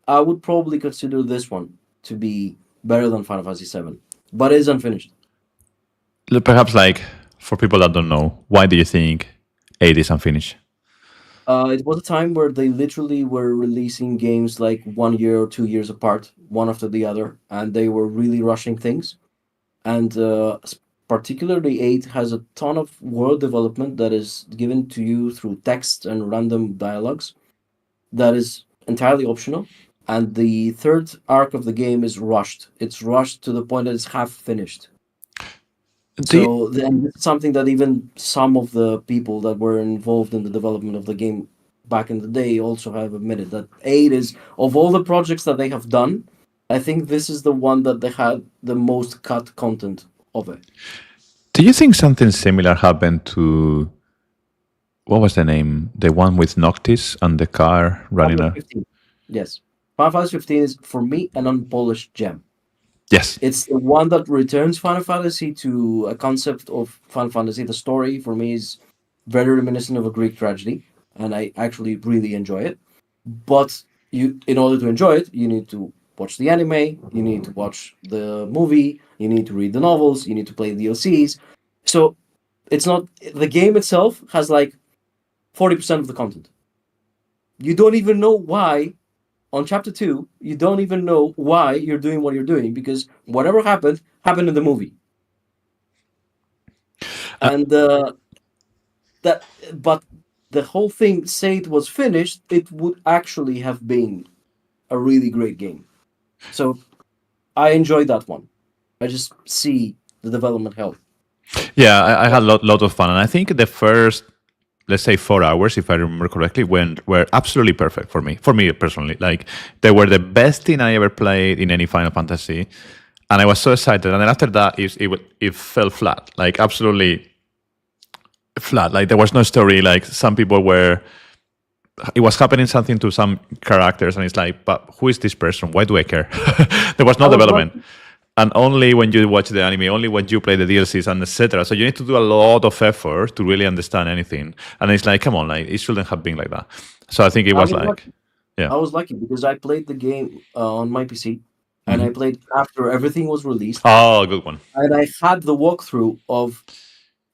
I would probably consider this one to be better than Final Fantasy VII. But it is unfinished. Perhaps, for people that don't know, why do you think 8 is unfinished? It was a time where they literally were releasing games like 1 year or 2 years apart, one after the other, and they were really rushing things. And particularly 8 has a ton of world development that is given to you through text and random dialogues that is entirely optional. And the third arc of the game is rushed. It's rushed to the point that it's half finished. Do you, So then it's something that even some of the people that were involved in the development of the game back in the day also have admitted that 8 is, of all the projects that they have done, I think this is the one that they had the most cut content of it. do you think something similar happened to, what was the name? The one with Noctis and the car running Final a... 15. Yes. Final Fantasy 15 is, for me, an unpolished gem. Yes. It's the one that returns Final Fantasy to a concept of Final Fantasy. The story, for me, is very reminiscent of a Greek tragedy, and I actually really enjoy it. But in order to enjoy it, you need to watch the anime, you need to watch the movie, you need to read the novels, you need to play the DLCs. So it's not the game itself has like 40% of the content. You don't even know why on chapter 2, you don't even know why you're doing what you're doing because whatever happened in the movie. Uh, And that but the whole thing, say it was finished, it would actually have been a really great game. So I enjoyed that one. I just see the development help. yeah, I had a lot of fun. And I think the first, let's say, 4 hours, if I remember correctly, were absolutely perfect for me personally. Like, they were the best thing I ever played in any Final Fantasy. And I was so excited. And then after that, it fell flat, like absolutely flat. Like, there was no story. Like, some people were it was happening something to some characters, and it's like, but who is this person? Why do I care? There was no I was development, lucky. and only when you watch the anime, only when you play the DLCs and etc. So you need to do a lot of effort to really understand anything, and it's like, come on, like it shouldn't have been like that. So I think it I was was like, lucky. yeah, I was lucky because I played the game on my PC, and I hmm played after everything was released, oh, good one. and I had the walkthrough of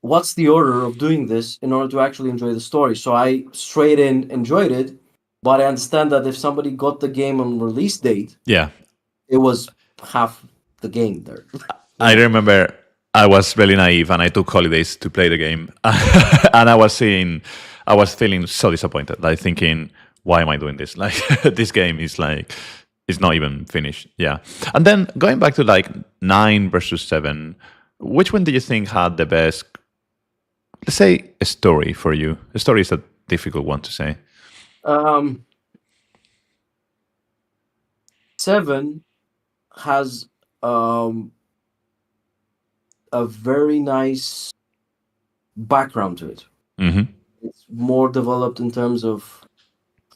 what's the order of doing this in order to actually enjoy the story. So I straight in enjoyed it, but I understand that if somebody got the game on release date, Yeah, it was half the game there. you I know. remember I was really naive and I took holidays to play the game, and I was feeling so disappointed, like thinking, why am I doing this? Like this game is like, it's not even finished. Yeah, and then going back to like 9 versus 7, which one do you think had the best? Let's say a story for you. A story is a difficult one to say. Um, Seven has um, a very nice background to it. Hmm It's more developed in terms of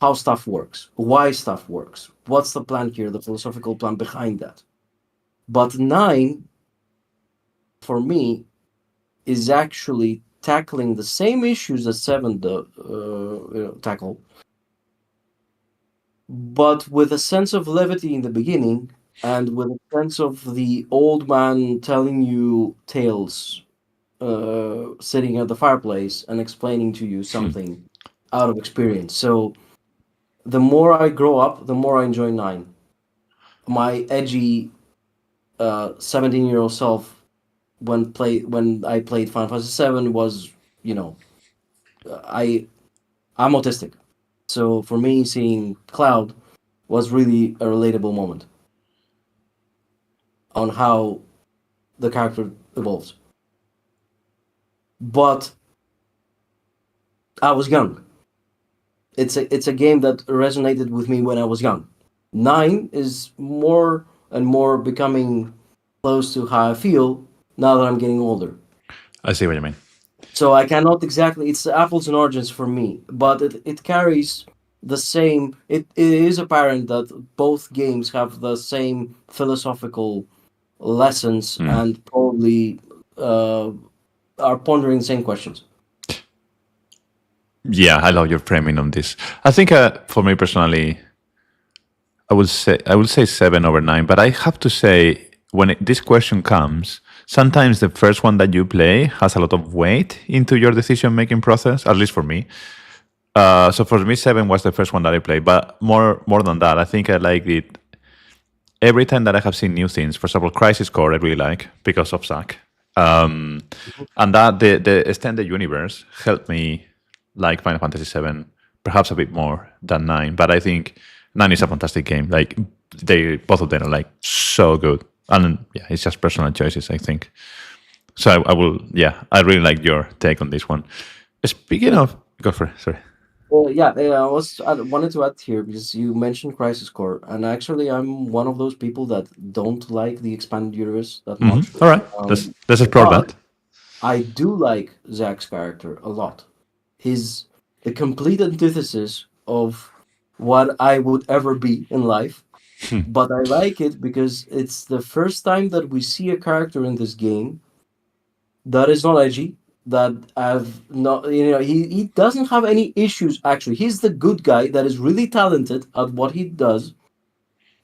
how stuff works, why stuff works, what's the plan here, the philosophical plan behind that. But nine, for me, is actually tackling the same issues that seven tackle, but with a sense of levity in the beginning and with a sense of the old man telling you tales, sitting at the fireplace and explaining to you something out of experience. So the more I grow up, the more I enjoy nine. My edgy 17-year-old self when I played Final Fantasy VII was, you know, I I'm autistic, so for me seeing Cloud was really a relatable moment on how the character evolves. But I was young. It's a game that resonated with me when I was young. Nine is more and more becoming close to how I feel now that I'm getting older. I see what you mean. So I cannot exactly. It's apples and oranges for me, but it carries the same. It is apparent that both games have the same philosophical lessons Mm. and probably uh, are pondering the same questions. Yeah, I love your framing on this. I think for me personally, I will say 7/9, but I have to say when this question comes, sometimes the first one that you play has a lot of weight into your decision making process. At least for me. So for me, 7 was the first one that I played. But more than that, I think I liked it every time that I have seen new things. For example, Crisis Core I really like because of Zack. And that the extended universe helped me like Final Fantasy VII perhaps a bit more than 9. But I think 9 is a fantastic game. Like they both of them are like so good. And yeah, it's just personal choices, I think. So I will, yeah, I really like your take on this one. Speaking of, go for it. Sorry. I wanted to add here because you mentioned Crisis Core, and actually, I'm one of those people that don't like the expanded universe that much. All right, let's explore But that. I do like Zack's character a lot. He's the complete antithesis of what I would ever be in life. But I like it because it's the first time that we see a character in this game that is not edgy, that have not, he doesn't have any issues actually. He's the good guy that is really talented at what he does,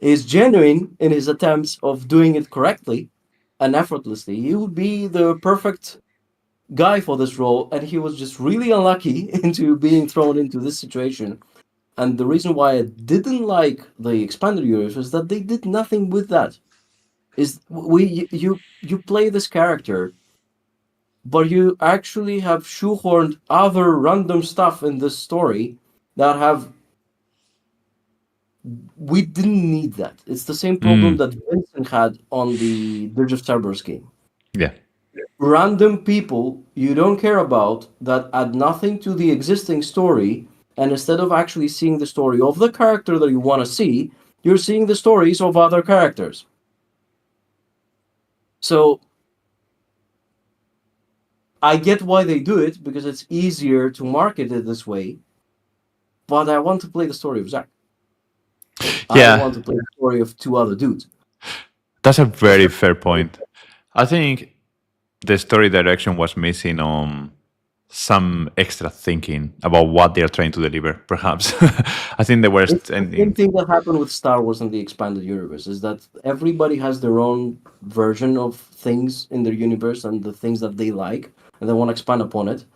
is genuine in his attempts of doing it correctly and effortlessly. He would be the perfect guy for this role, and he was just really unlucky into being thrown into this situation. And the reason why I didn't like the expanded universe was that they did nothing with that. Is you play this character, but you actually have shoehorned other random stuff in this story that have we didn't need that. It's the same problem Mm, that Vincent had on the Dirge of Cerberus game. yeah. Random people you don't care about that add nothing to the existing story, and instead of actually seeing the story of the character that you want to see, you're seeing the stories of other characters. So I get why they do it because it's easier to market it this way, but I want to play the story of Zack. I don't Yeah, want to play the story of two other dudes. that's a That's very fair point. I think the story direction was missing on some extra thinking about what they're trying to deliver, perhaps. I think they were It's the same standing. thing that happened with Star Wars and the expanded universe, is that everybody has their own version of things in their universe and the things that they like, and they want to expand upon it.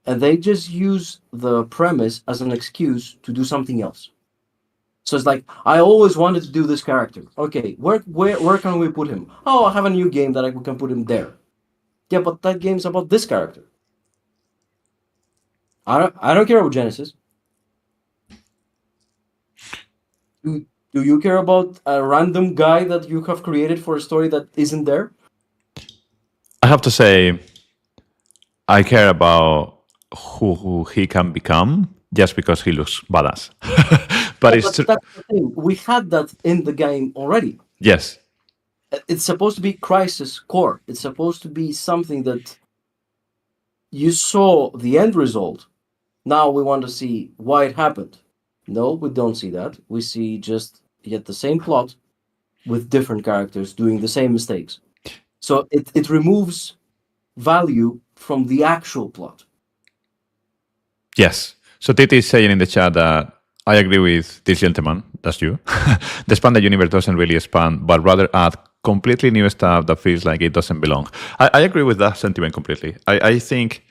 And they just use the premise as an excuse to do something else. So it's like, I always wanted to do this character. Okay, where can we put him? Oh, I have a new game that we can put him there. Yeah, but that game's about this character. I don't care about Genesis. Do you care about a random guy that you have created for a story that isn't there? I have to say, I care about who he can become just because he looks badass. But Yeah, it's but that's the thing. We had that in the game already. yes, It's supposed to be Crisis Core. It's supposed to be something that you saw the end result. Now we want to see why it happened. No, we don't see that. We see just yet the same plot with different characters doing the same mistakes. So it removes value from the actual plot. yes. So Titi is saying in the chat that I agree with this gentleman, that's you. The expanded universe doesn't really expand, but rather add completely new stuff that feels like it doesn't belong. I agree with that sentiment completely. I think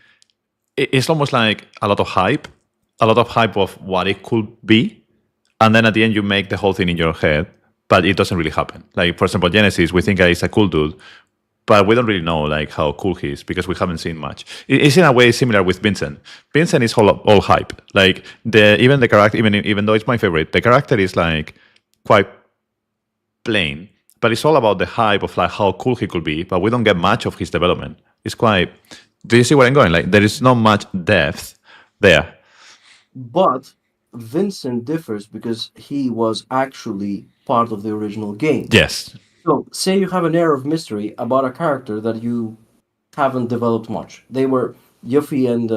it's almost like a lot of hype of what it could be, and then at the end you make the whole thing in your head, but it doesn't really happen. Like for example, Genesis, we think he's a cool dude, but we don't really know like how cool he is because we haven't seen much. It's in a way similar with Vincent. Vincent is all hype. Like even the character, even though it's my favorite, the character is like quite plain, but it's all about the hype of like how cool he could be. But we don't get much of his development. It's quite. Do you see where I'm going? Like there is not much depth there. But Vincent differs because he was actually part of the original game. Yes. So, say you have an air of mystery about a character that you haven't developed much. They were Yuffie and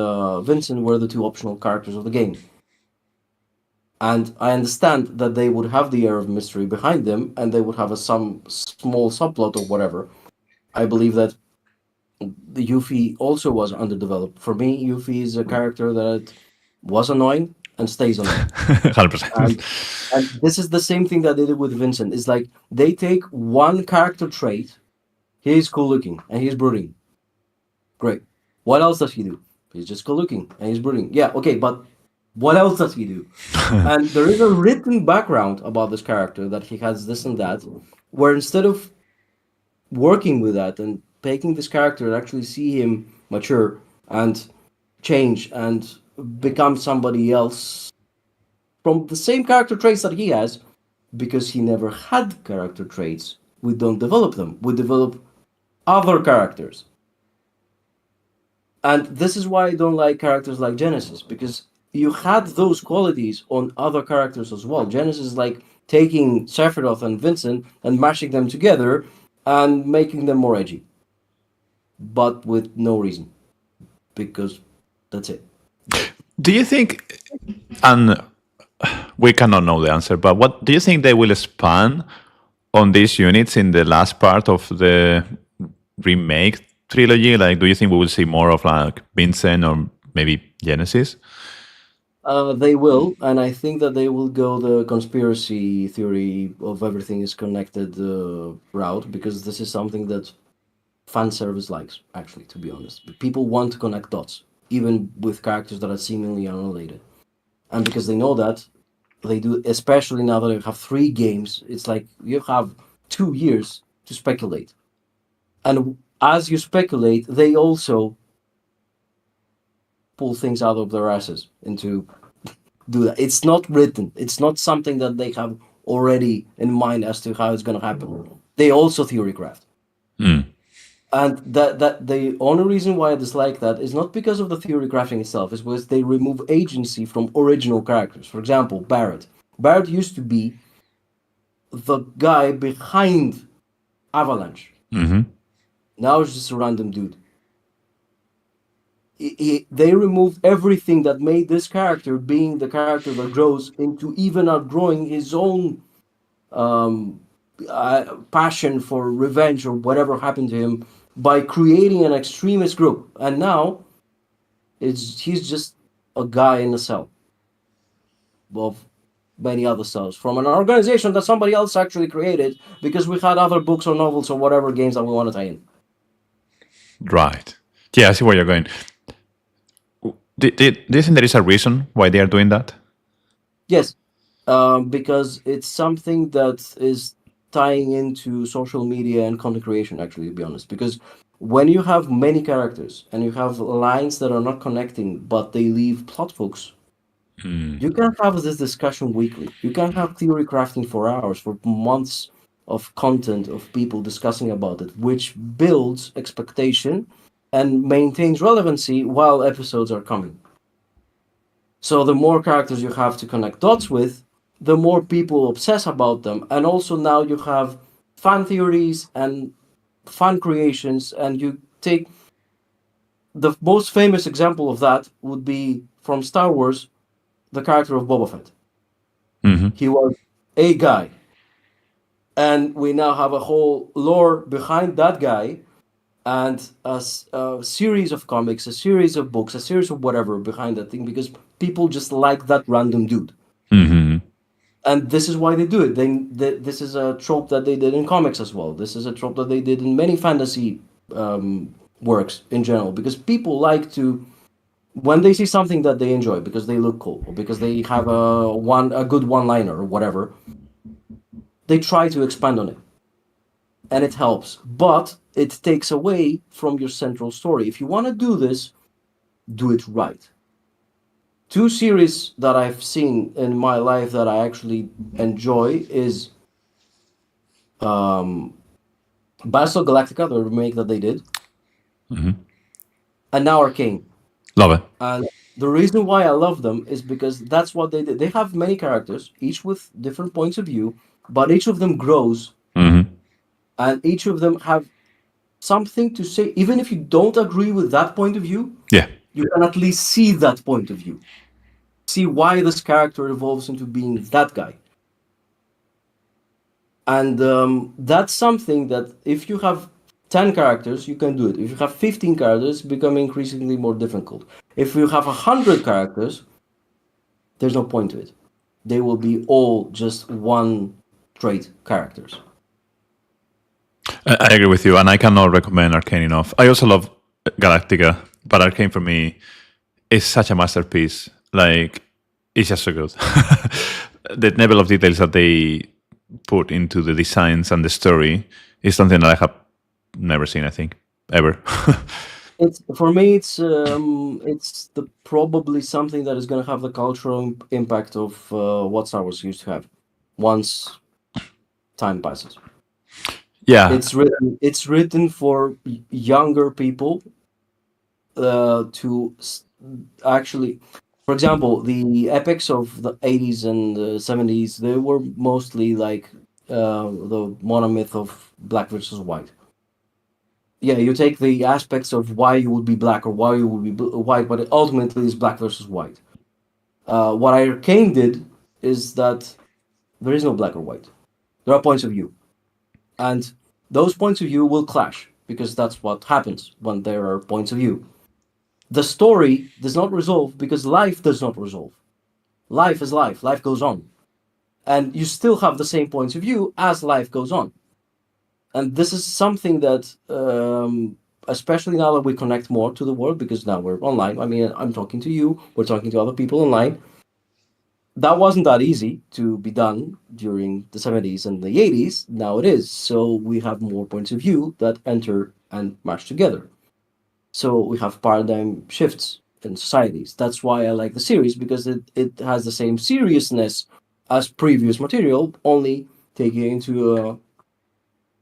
Vincent were the two optional characters of the game. And I understand that they would have the air of mystery behind them and they would have some small subplot or whatever. I believe that the Yuffie also was underdeveloped. For me, Yuffie is a character that was annoying and stays annoying. 100%. And this is the same thing that they did with Vincent. It's like they take one character trait. He's cool looking and he's brooding. Great. What else does he do? He's just cool looking and he's brooding. Yeah, okay, but what else does he do? And there is a written background about this character that he has this and that, where instead of working with that and taking this character and actually see him mature and change and become somebody else from the same character traits that he has, because he never had character traits, we don't develop them. We develop other characters. And this is why I don't like characters like Genesis, because you had those qualities on other characters as well. Genesis is like taking Sephiroth and Vincent and mashing them together and making them more edgy. But with no reason. Because that's it. Do you think, and we cannot know the answer, but what do you think they will expand on these units in the last part of the remake trilogy? Like, do you think we will see more of like Vincent or maybe Genesis? They will, and I think that they will go the conspiracy theory of everything is connected route, because this is something that fan service likes, actually, to be honest. People want to connect dots, even with characters that are seemingly unrelated. And because they know that, they do, especially now that you have 3 games, it's like you have 2 years to speculate. And as you speculate, they also pull things out of their asses into do that. It's not written. It's not something that they have already in mind as to how it's going to happen. They also theorycraft. And that the only reason why I dislike that is not because of the theory crafting itself, is because they remove agency from original characters. For example, Barrett. Barrett used to be the guy behind Avalanche. Mm-hmm. Now he's just a random dude. they removed everything that made this character being the character that grows into even outgrowing his own um, passion for revenge or whatever happened to him by creating an extremist group. And now he's just a guy in a cell of many other cells from an organization that somebody else actually created because we had other books or novels or whatever games that we want to tie in. Right. Yeah, I see where you're going. Do you think there is a reason why they are doing that? Yes, because it's something that is tying into social media and content creation, actually, to be honest. Because when you have many characters and you have lines that are not connecting, but they leave plot hooks, you can have this discussion weekly. You can have theory crafting for hours, for months of content of people discussing about it, which builds expectation and maintains relevancy while episodes are coming. So the more characters you have to connect dots with, the more people obsess about them. And also now you have fan theories and fan creations, and you take the most famous example of that would be from Star Wars, the character of Boba Fett. Mm-hmm. He was a guy. And we now have a whole lore behind that guy and a series of comics, a series of books, a series of whatever behind that thing because people just like that random dude. Mm-hmm. And this is why they do it. This is a trope that they did in comics as well. This is a trope that they did in many fantasy works in general because people like to when they see something that they enjoy because they look cool or because they have a good one liner or whatever, they try to expand on it. And it helps, but it takes away from your central story. If you want to do this, do it right. Two series that I've seen in my life that I actually enjoy is Battlestar Galactica, the remake that they did, and now Arcane. Love it. And the reason why I love them is because that's what they did. They have many characters, each with different points of view, but each of them grows, Mm-hmm. and each of them have something to say. Even if you don't agree with that point of view, Yeah. you can at least see that point of view. See why this character evolves into being that guy. And that's something that if you have 10 characters, you can do it. If you have 15 characters, it's becoming increasingly more difficult. If you have 100 characters, there's no point to it. They will be all just one trait characters. I agree with you, and I cannot recommend Arcane enough. I also love Galactica, but Arcane for me is such a masterpiece. Like, it's just so good. The level of details that they put into the designs and the story is something that I have never seen, I think, ever. It's for me. It's probably something that is going to have the cultural impact of what Star Wars used to have once time passes. Yeah. It's written for younger people to actually, for example, the epics of the 80s and the 70s, they were mostly like the monomyth of black versus white. Yeah, you take the aspects of why you would be black or why you would be white, but it ultimately is black versus white. What Arcane did is that there is no black or white. There are points of view. And those points of view will clash because that's what happens when there are points of view. The story does not resolve because life does not resolve. Life is life, life goes on. And you still have the same points of view as life goes on. And this is something that, especially now that we connect more to the world, because now we're online. I mean, I'm talking to you, we're talking to other people online. That wasn't that easy to be done during the 70s and the 80s. Now it is. So we have more points of view that enter and match together. So we have paradigm shifts in societies. That's why I like the series, because it has the same seriousness as previous material, only taking it into a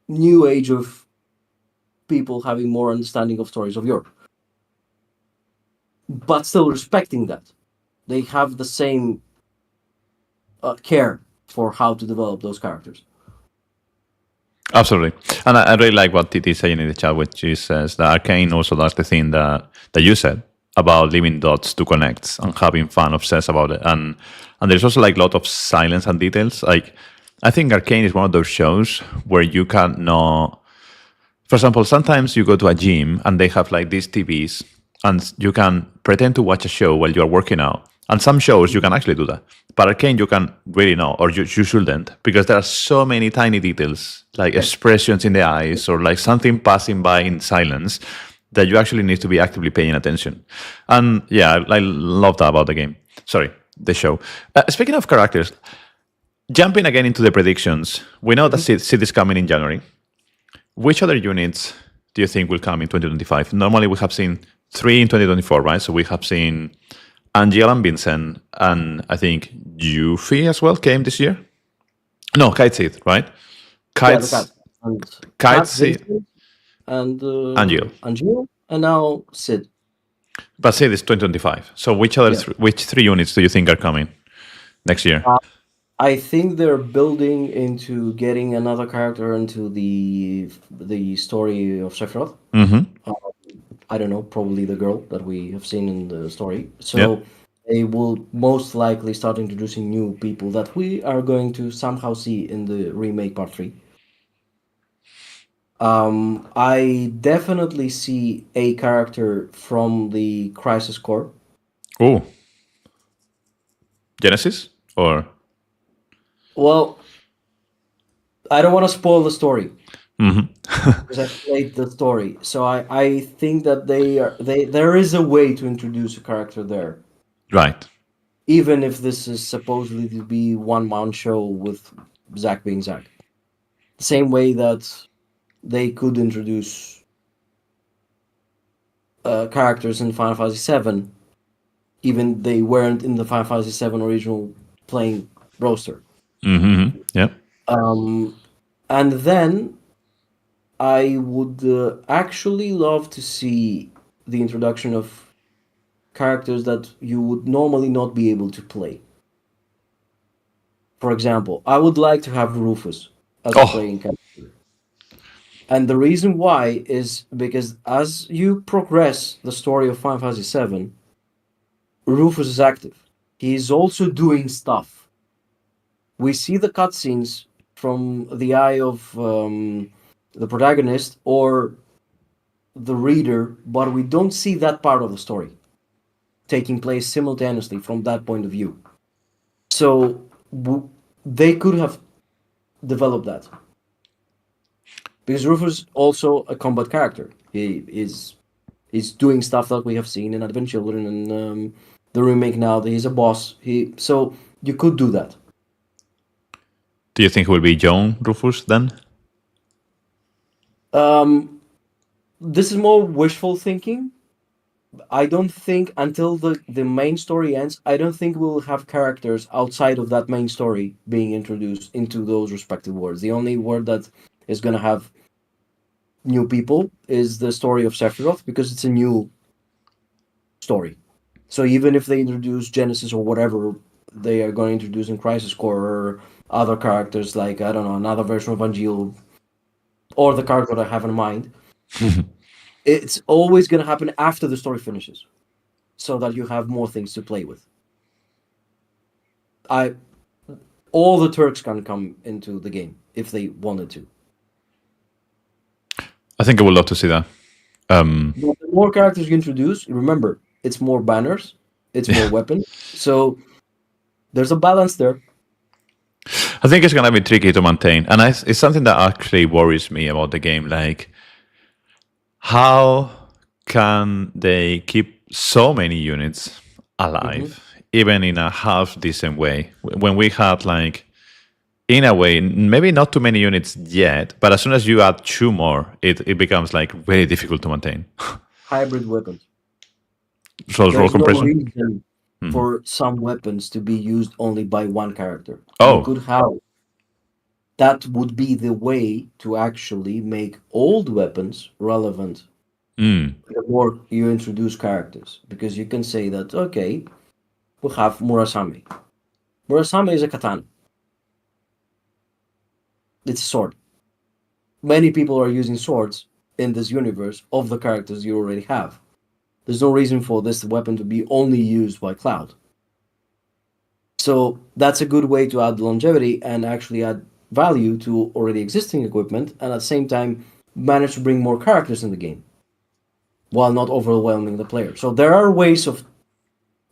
new age of people having more understanding of stories of Europe. But still respecting that. They have the same care for how to develop those characters. Absolutely. And I really like what TT is saying in the chat, which is says that Arcane also does the thing that you said. about leaving dots to connect and having fun, obsessed about it. And there's also like a lot of silence and details. Like I think Arcane is one of those shows where you can know. For example, sometimes you go to a gym and they have like these TVs, and you can pretend to watch a show while you are working out. And some shows you can actually do that, but Arcane you can really know, or you shouldn't, because there are so many tiny details, like expressions in the eyes, or like something passing by in silence, that you actually need to be actively paying attention. And yeah, I love that about the game. Sorry, the show. Speaking of characters, jumping again into the predictions, we know that Sid is coming in January. Which other units do you think will come in 2025? Normally, we have seen 3 in 2024, right? So we have seen Angel and Vincent, and I think Yuffie as well came this year. No, Kite Sid, right? Yeah, the cat. And Kite Cat, Sid, Vincent, and Angel. Angel, and now Sid. But Sid is 2025. So which other Yeah. which 3 units do you think are coming next year? I think they're building into getting another character into the story of Sephiroth. I don't know, probably the girl that we have seen in the story. So Yeah. they will most likely start introducing new people that we are going to somehow see in the remake part 3. I definitely see a character from the Crisis Core. Oh, Genesis or Well, I don't want to spoil the story because I played the story. So I think that there is a way to introduce a character there, right? even if this is supposedly to be one-man show with Zack being Zack. The same way that they could introduce characters in Final Fantasy VII, even they weren't in the Final Fantasy VII original playing roster. Yeah. And then I would actually love to see the introduction of characters that you would normally not be able to play. For example, I would like to have Rufus as a Oh, playing character. And the reason why is because as you progress the story of Final Fantasy VII, Rufus is active. He is also doing stuff. We see the cutscenes from the eye of the protagonist or the reader, but we don't see that part of the story taking place simultaneously from that point of view. So they could have developed that. Because Rufus also a combat character. He's doing stuff that we have seen in Advent Children and the remake now. That he's a boss. So you could do that. do you think it will be Joan Rufus then? This is more wishful thinking. I don't think until the main story ends, I don't think we'll have characters outside of that main story being introduced into those respective worlds. The only world that is going to have new people is the story of Sephiroth because it's a new story. So even if they introduce Genesis or whatever they are going to introduce in Crisis Core or other characters like, I don't know, another version of Angel or the character that I have in mind, it's always going to happen after the story finishes so that you have more things to play with. All the Turks can come into the game if they wanted to. I think I would love to see that. But the more characters you introduce, remember, it's more banners, it's more weapons. So there's a balance there. I think it's gonna be tricky to maintain, and it's something that actually worries me about the game. Like, how can they keep so many units alive, even in a half decent way? When we had like, in a way, maybe not too many units yet, but as soon as you add 2 more, it becomes like very difficult to maintain. Hybrid weapons. So roll There's no compression. reason for some weapons to be used only by one character. You Oh, could have that would be the way to actually make old weapons relevant the more you introduce characters. Because you can say that, okay, we have Murasame. Murasame is a katana. It's a sword. Many people are using swords in this universe of the characters you already have. There's no reason for this weapon to be only used by Cloud. So that's a good way to add longevity and actually add value to already existing equipment, and at the same time manage to bring more characters in the game while not overwhelming the player. So there are ways of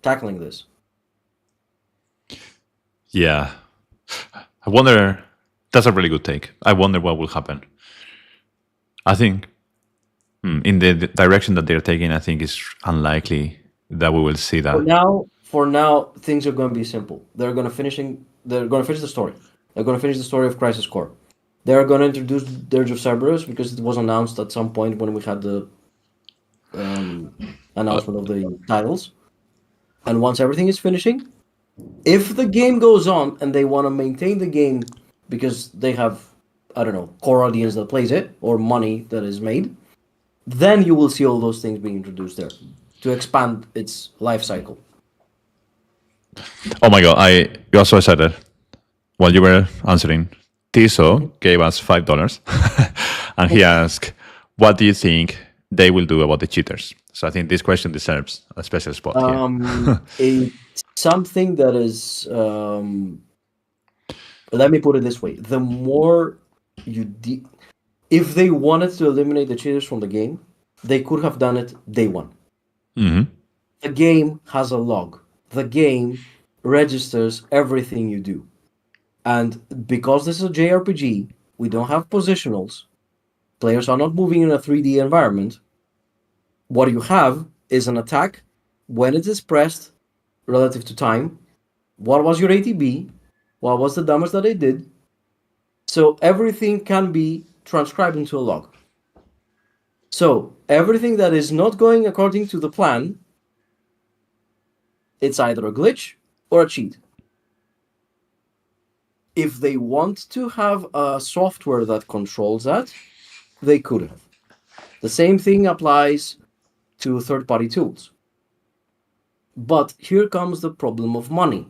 tackling this. Yeah. I wonder. That's a really good take. I wonder what will happen. I think in the direction that they're taking, I think it's unlikely that we will see that. For now, things are going to be simple. They're going to finish the story. They're going to finish the story of Crisis Core. They're going to introduce Dirge of Cerberus because it was announced at some point when we had the announcement of the titles. And once everything is finishing, if the game goes on and they want to maintain the game because they have, I don't know, core audience that plays it or money that is made, then you will see all those things being introduced there to expand its life cycle. Oh my god! You also said it while you were answering. Tiso gave us $5, and he asked, "What do you think they will do about the cheaters?" So I think this question deserves a special spot here. It's something that is. Let me put it this way: the more if they wanted to eliminate the cheaters from the game, they could have done it day one. Mm-hmm. The game has a log. The game registers everything you do. And because this is a JRPG, we don't have positionals. Players are not moving in a 3D environment. What you have is an attack when it is pressed relative to time. What was your ATB? What was the damage that it did? So everything can be transcribed into a log. So everything that is not going according to the plan, it's either a glitch or a cheat. If they want to have a software that controls that, they could have. The same thing applies to third-party tools. But here comes the problem of money.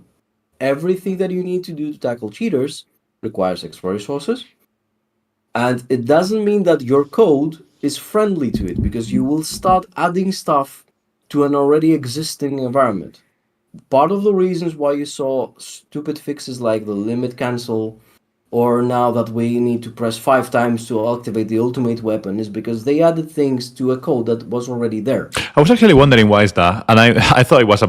Everything that you need to do to tackle cheaters requires extra resources. And it doesn't mean that your code is friendly to it, because you will start adding stuff to an already existing environment. Part of the reasons why you saw stupid fixes like the limit cancel, or now that we need to press 5 times to activate the ultimate weapon, is because they added things to a code that was already there. I was actually wondering why is that, and I thought it was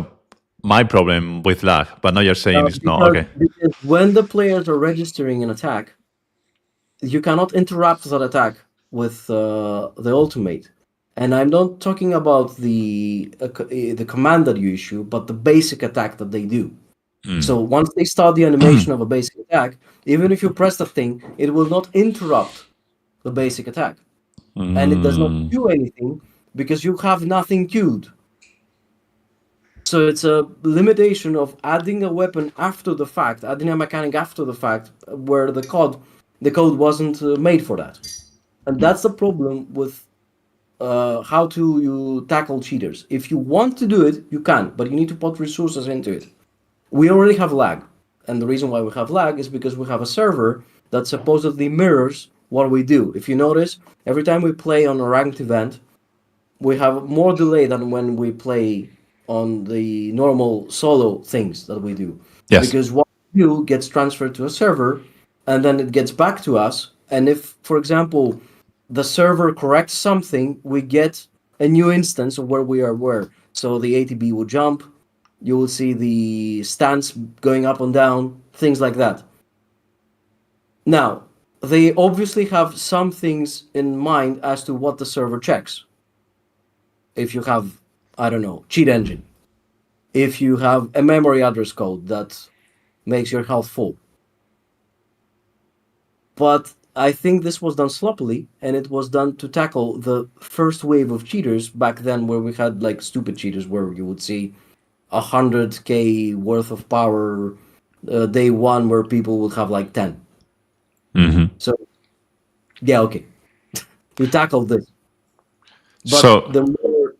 my problem with lag, but now you're saying it's not. Okay. Because when the players are registering an attack, you cannot interrupt that attack with the ultimate. And I'm not talking about the command that you issue, but the basic attack that they do. So once they start the animation of a basic attack, even if you press the thing, it will not interrupt the basic attack. And it does not do anything because you have nothing queued. So it's a limitation of adding a weapon after the fact, adding a mechanic after the fact, where the code wasn't made for that. And that's the problem with how to you tackle cheaters. If you want to do it, you can, but you need to put resources into it. We already have lag, and the reason why we have lag is because we have a server that supposedly mirrors what we do. If you notice, every time we play on a ranked event, we have more delay than when we play on the normal solo things that we do. Yes. Because what we do gets transferred to a server, and then it gets back to us. And if, for example, the server corrects something, we get a new instance of where we were. So the ATB will jump, you will see the stance going up and down, things like that. Now, they obviously have some things in mind as to what the server checks. If you have, I don't know, cheat engine. If you have a memory address code that makes your health full. But I think this was done sloppily, and it was done to tackle the first wave of cheaters back then, where we had like stupid cheaters where you would see 100k worth of power day one, where people would have like 10. So yeah, okay. You tackled this. But the more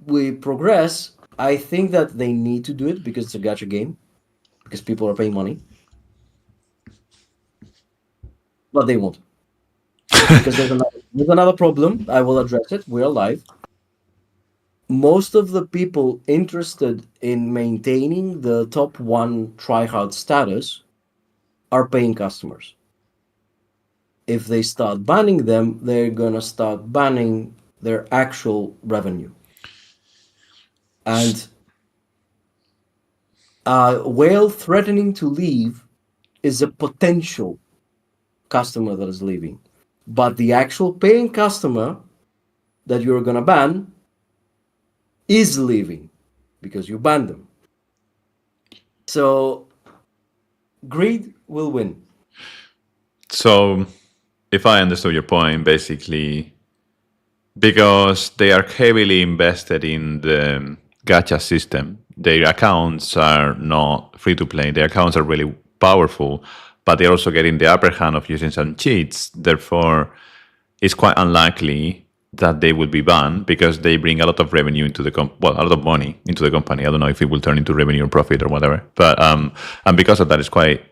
we progress, I think that they need to do it because it's a gacha game, because people are paying money. But they won't. Because there's another problem. I will address it. We're live. most of the people interested in maintaining the top one tryhard status are paying customers. If they start banning them, they're gonna start banning their actual revenue. And a whale threatening to leave is a potential customer that is leaving. But the actual paying customer that you're gonna ban is leaving because you banned them. So greed will win. So, if I understood your point, basically, because they are heavily invested in the gacha system, their accounts are not free to play. Their accounts are really powerful, but they're also getting the upper hand of using some cheats. Therefore, it's quite unlikely that they will be banned because they bring a lot of revenue into the a lot of money into the company. I don't know if it will turn into revenue or profit or whatever, but and because of that, it's quite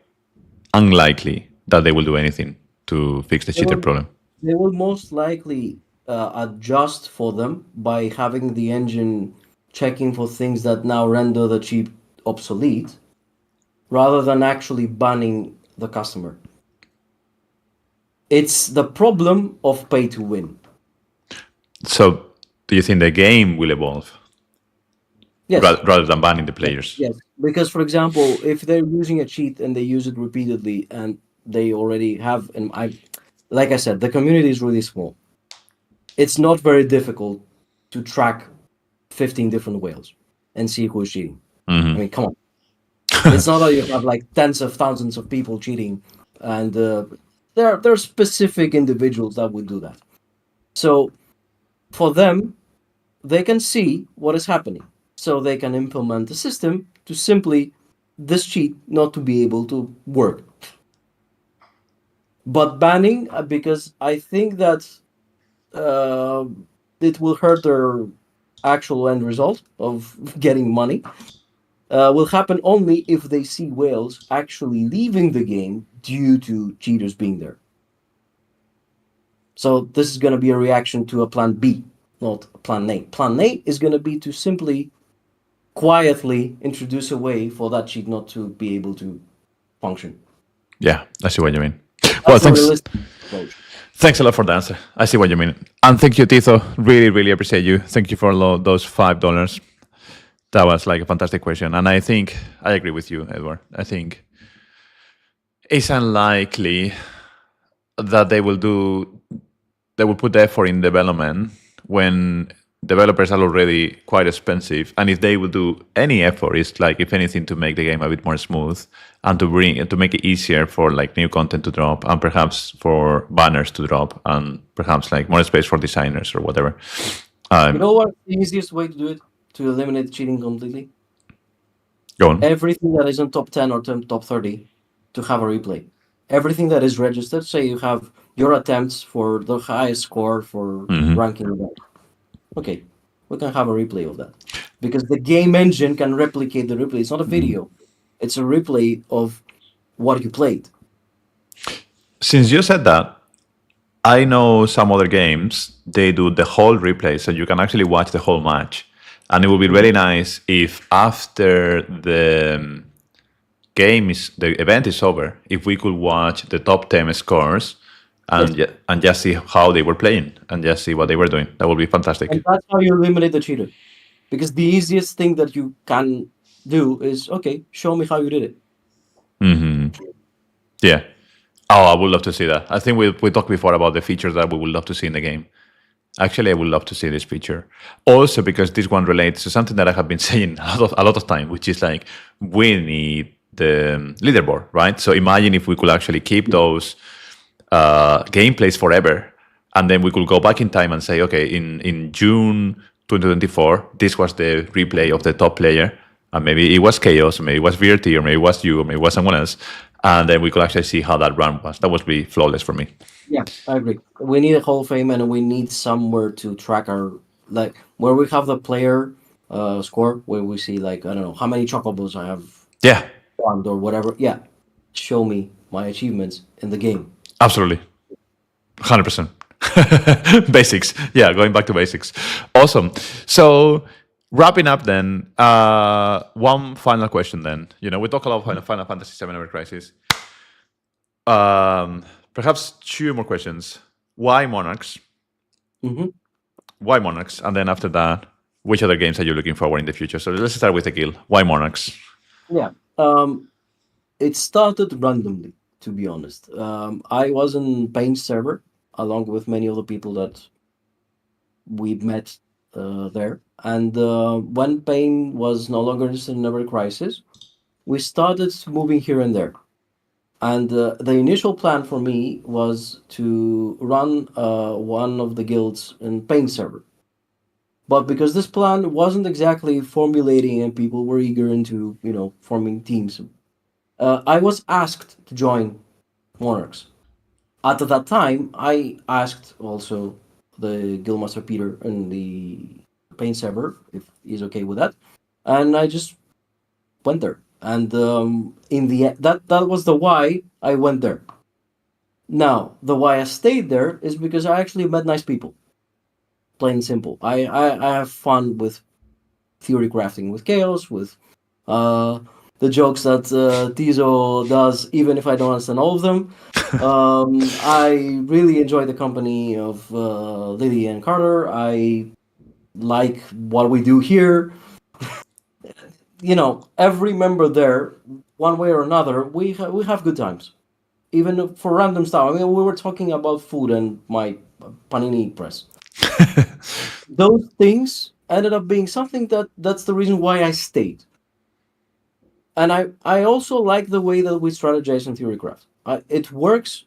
unlikely that they will do anything to fix the They cheater will, problem. they will most likely adjust for them by having the engine checking for things that now render the cheat obsolete, rather than actually banning the customer. It's the problem of pay to win. So, do you think the game will evolve Yes, rather than banning the players? yes. Because, for example, if they're using a cheat and they use it repeatedly and they already have, and like I said, the community is really small. It's not very difficult to track 15 different whales and see who is cheating. I mean, come on. It's not that you have like tens of thousands of people cheating, and there are specific individuals that would do that. So for them, they can see what is happening, so they can implement a system to simply this cheat not to be able to work. But banning, because I think that uh, it will hurt their actual end result of getting money. Will happen only if they see whales actually leaving the game due to cheaters being there. So this is going to be a reaction to a plan B, not a plan A. Plan A is going to be to simply quietly introduce a way for that cheat not to be able to function. Yeah, I see what you mean. Well, That's a thanks. realistic approach. Thanks a lot for the answer. I see what you mean. And thank you, Tito. Really, really appreciate you. Thank you for those $5. That was like a fantastic question. And I think I agree with you, Edward. I think it's unlikely that they will put the effort in development when developers are already quite expensive. And if they will do any effort, it's like, if anything, to make the game a bit more smooth and to make it easier for like new content to drop and perhaps for banners to drop and perhaps like more space for designers or whatever. You know what the easiest way to do it to eliminate cheating completely? Go on. Everything that is in top 10 or top 30 to have a replay. Everything that is registered, say you have your attempts for the highest score for ranking event. Okay, we can have a replay of that. Because the game engine can replicate the replay. It's not a video. It's a replay of what you played. Since you said that, I know some other games, they do the whole replay, so you can actually watch the whole match. And it would be really nice if after the the event is over, if we could watch the top 10 scores and and just see how they were playing and just see what they were doing. That would be fantastic. And that's how you eliminate the cheater. Because the easiest thing that you can do is, okay, show me how you did it. Yeah. Oh, I would love to see that. I think we talked before about the features that we would love to see in the game. Actually, I would love to see this feature. Also, because this one relates to something that I have been saying a lot of time, which is like, we need the leaderboard, right? So imagine if we could actually keep those gameplays forever, and then we could go back in time and say, okay, in June 2024, this was the replay of the top player, and maybe it was Chaos, or maybe it was VRT, or maybe it was you, or maybe it was someone else, and then we could actually see how that run was. That would be flawless for me. Yeah, I agree. We need a Hall of Fame, and we need somewhere to track our, like, where we have the player score, where we see, like, I don't know, how many chocobos I have Yeah, farmed or whatever. Yeah, show me my achievements in the game. absolutely. 100%. Basics. Yeah, going back to basics. Awesome. So wrapping up then, one final question then. We talk a lot of Final Fantasy VII Ever Crisis. Perhaps two more questions. Why Monarchs? Hmm. Why Monarchs? And then after that, which other games are you looking forward in the future? So let's start with Akil. Why Monarchs? Yeah. It started randomly, to be honest. I was in Pain's server along with many other people that we met there. And when Pain was no longer interested in Ever Crisis, we started moving here and there. And the initial plan for me was to run one of the guilds in Pain server. But because this plan wasn't exactly formulating and people were eager into, forming teams, I was asked to join Monarchs. At that time, I asked also the Guildmaster Peter in the Pain server if he's okay with that, and I just went there. And in the that was the why I went there. Now, the why I stayed there is because I actually met nice people. Plain and simple. I have fun with theory crafting with Chaos, with uh, the jokes that Tizo does, even if I don't understand all of them. I really enjoy the company of Lily and Carter. I like what we do here. Every member there, one way or another, we have good times. Even for random stuff. I mean, we were talking about food and my panini press. Those things ended up being something that's the reason why I stayed. And I also like the way that we strategize in Theorycraft. It works.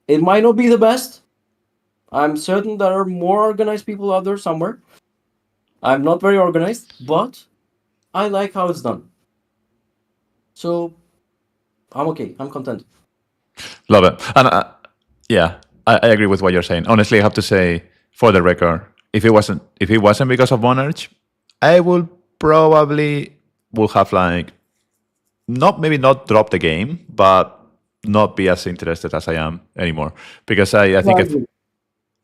It might not be the best. I'm certain there are more organized people out there somewhere. I'm not very organized, but I like how it's done. So I'm okay. I'm content. Love it. And yeah, I agree with what you're saying. Honestly, I have to say, for the record, if it wasn't because of Monarch, I would probably will have maybe not drop the game, but not be as interested as I am anymore. Because I think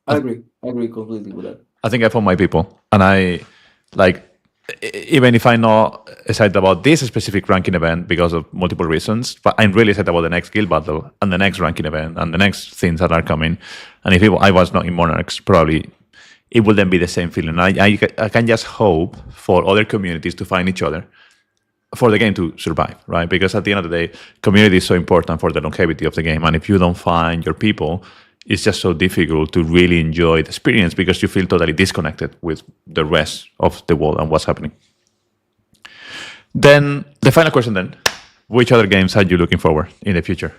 I agree completely with that. I think I found my people, and I like even if I'm not excited about this specific ranking event because of multiple reasons, but I'm really excited about the next guild battle and the next ranking event and the next things that are coming. And if I was not in Monarchs, probably it wouldn't be the same feeling. I can just hope for other communities to find each other for the game to survive, right? Because at the end of the day, community is so important for the longevity of the game. And if you don't find your people, it's just so difficult to really enjoy the experience because you feel totally disconnected with the rest of the world and what's happening. Then the final question then, which other games are you looking forward in the future?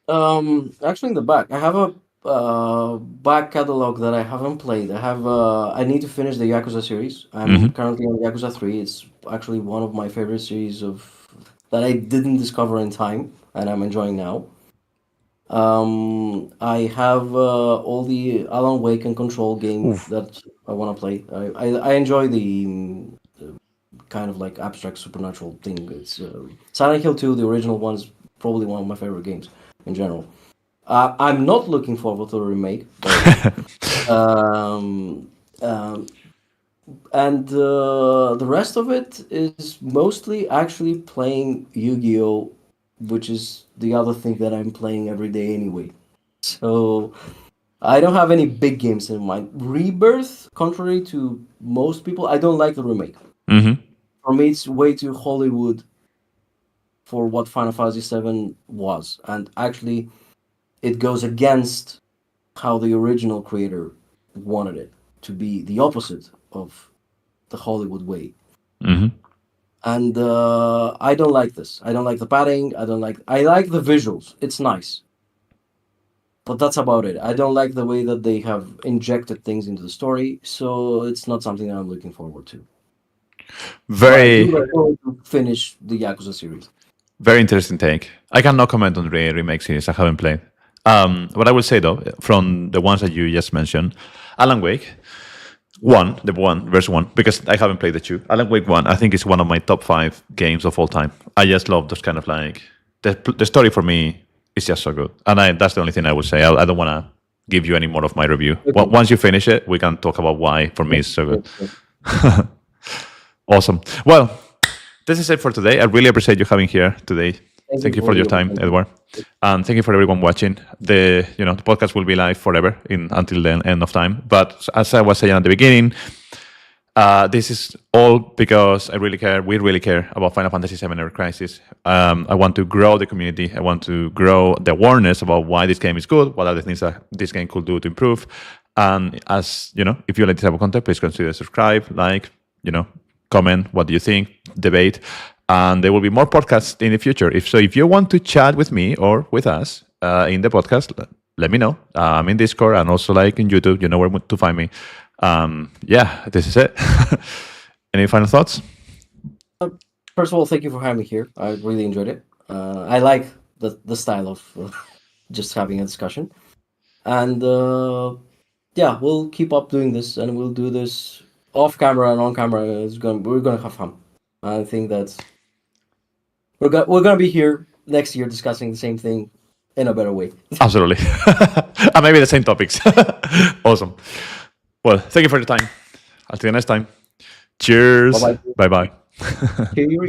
Actually in the back, I have a back catalog that I haven't played. I need to finish the Yakuza series. I'm currently on Yakuza 3. It's actually one of my favorite series that I didn't discover in time and I'm enjoying now. I have all the Alan Wake and Control games that I want to play. I enjoy the kind of like abstract supernatural thing. It's Silent Hill 2, the original one, is probably one of my favorite games in general. I'm not looking forward to the remake, but, and the rest of it is mostly actually playing Yu-Gi-Oh, which is the other thing that I'm playing every day anyway. So I don't have any big games in mind. Rebirth, contrary to most people, I don't like the remake. For me, it's way too Hollywood for what Final Fantasy VII was. And actually, it goes against how the original creator wanted it to be the opposite of the Hollywood way. And I don't like this. I don't like the padding. I like the visuals. It's nice. But that's about it. I don't like the way that they have injected things into the story, so it's not something that I'm looking forward to. Very to finish the Yakuza series. Very interesting take. I cannot comment on the remake series. I haven't played. What I will say though, from the ones that you just mentioned, Alan Wake, verse 1, because I haven't played the 2. Alan Wake 1, I think is one of my top 5 games of all time. I just love those kind of the story for me is just so good. And that's the only thing I would say. I don't want to give you any more of my review. Okay. Once you finish it, we can talk about why for me it's so good. Sure. Awesome. Well, this is it for today. I really appreciate you having here today. Thank you for your time, Edward, and thank you for everyone watching. The podcast will be live forever until the end of time. But as I was saying at the beginning, this is all because I really care. We really care about Final Fantasy VII Ever Crisis. I want to grow the community. I want to grow the awareness about why this game is good. What are the things that this game could do to improve? And as if you like this type of content, please consider subscribe, like, comment. What do you think? Debate. And there will be more podcasts in the future. If you want to chat with me or with us in the podcast, let me know. I'm in Discord and also like in YouTube. You know where to find me. This is it. Any final thoughts? First of all, thank you for having me here. I really enjoyed it. I like the style of just having a discussion. And we'll keep up doing this, and we'll do this off camera and on camera. We're gonna have fun. I think that we're gonna be here next year discussing the same thing in a better way. Absolutely. And maybe the same topics. Awesome. Well, thank you for your time. Until next time. Cheers. Bye-bye. Bye-bye. Cheers.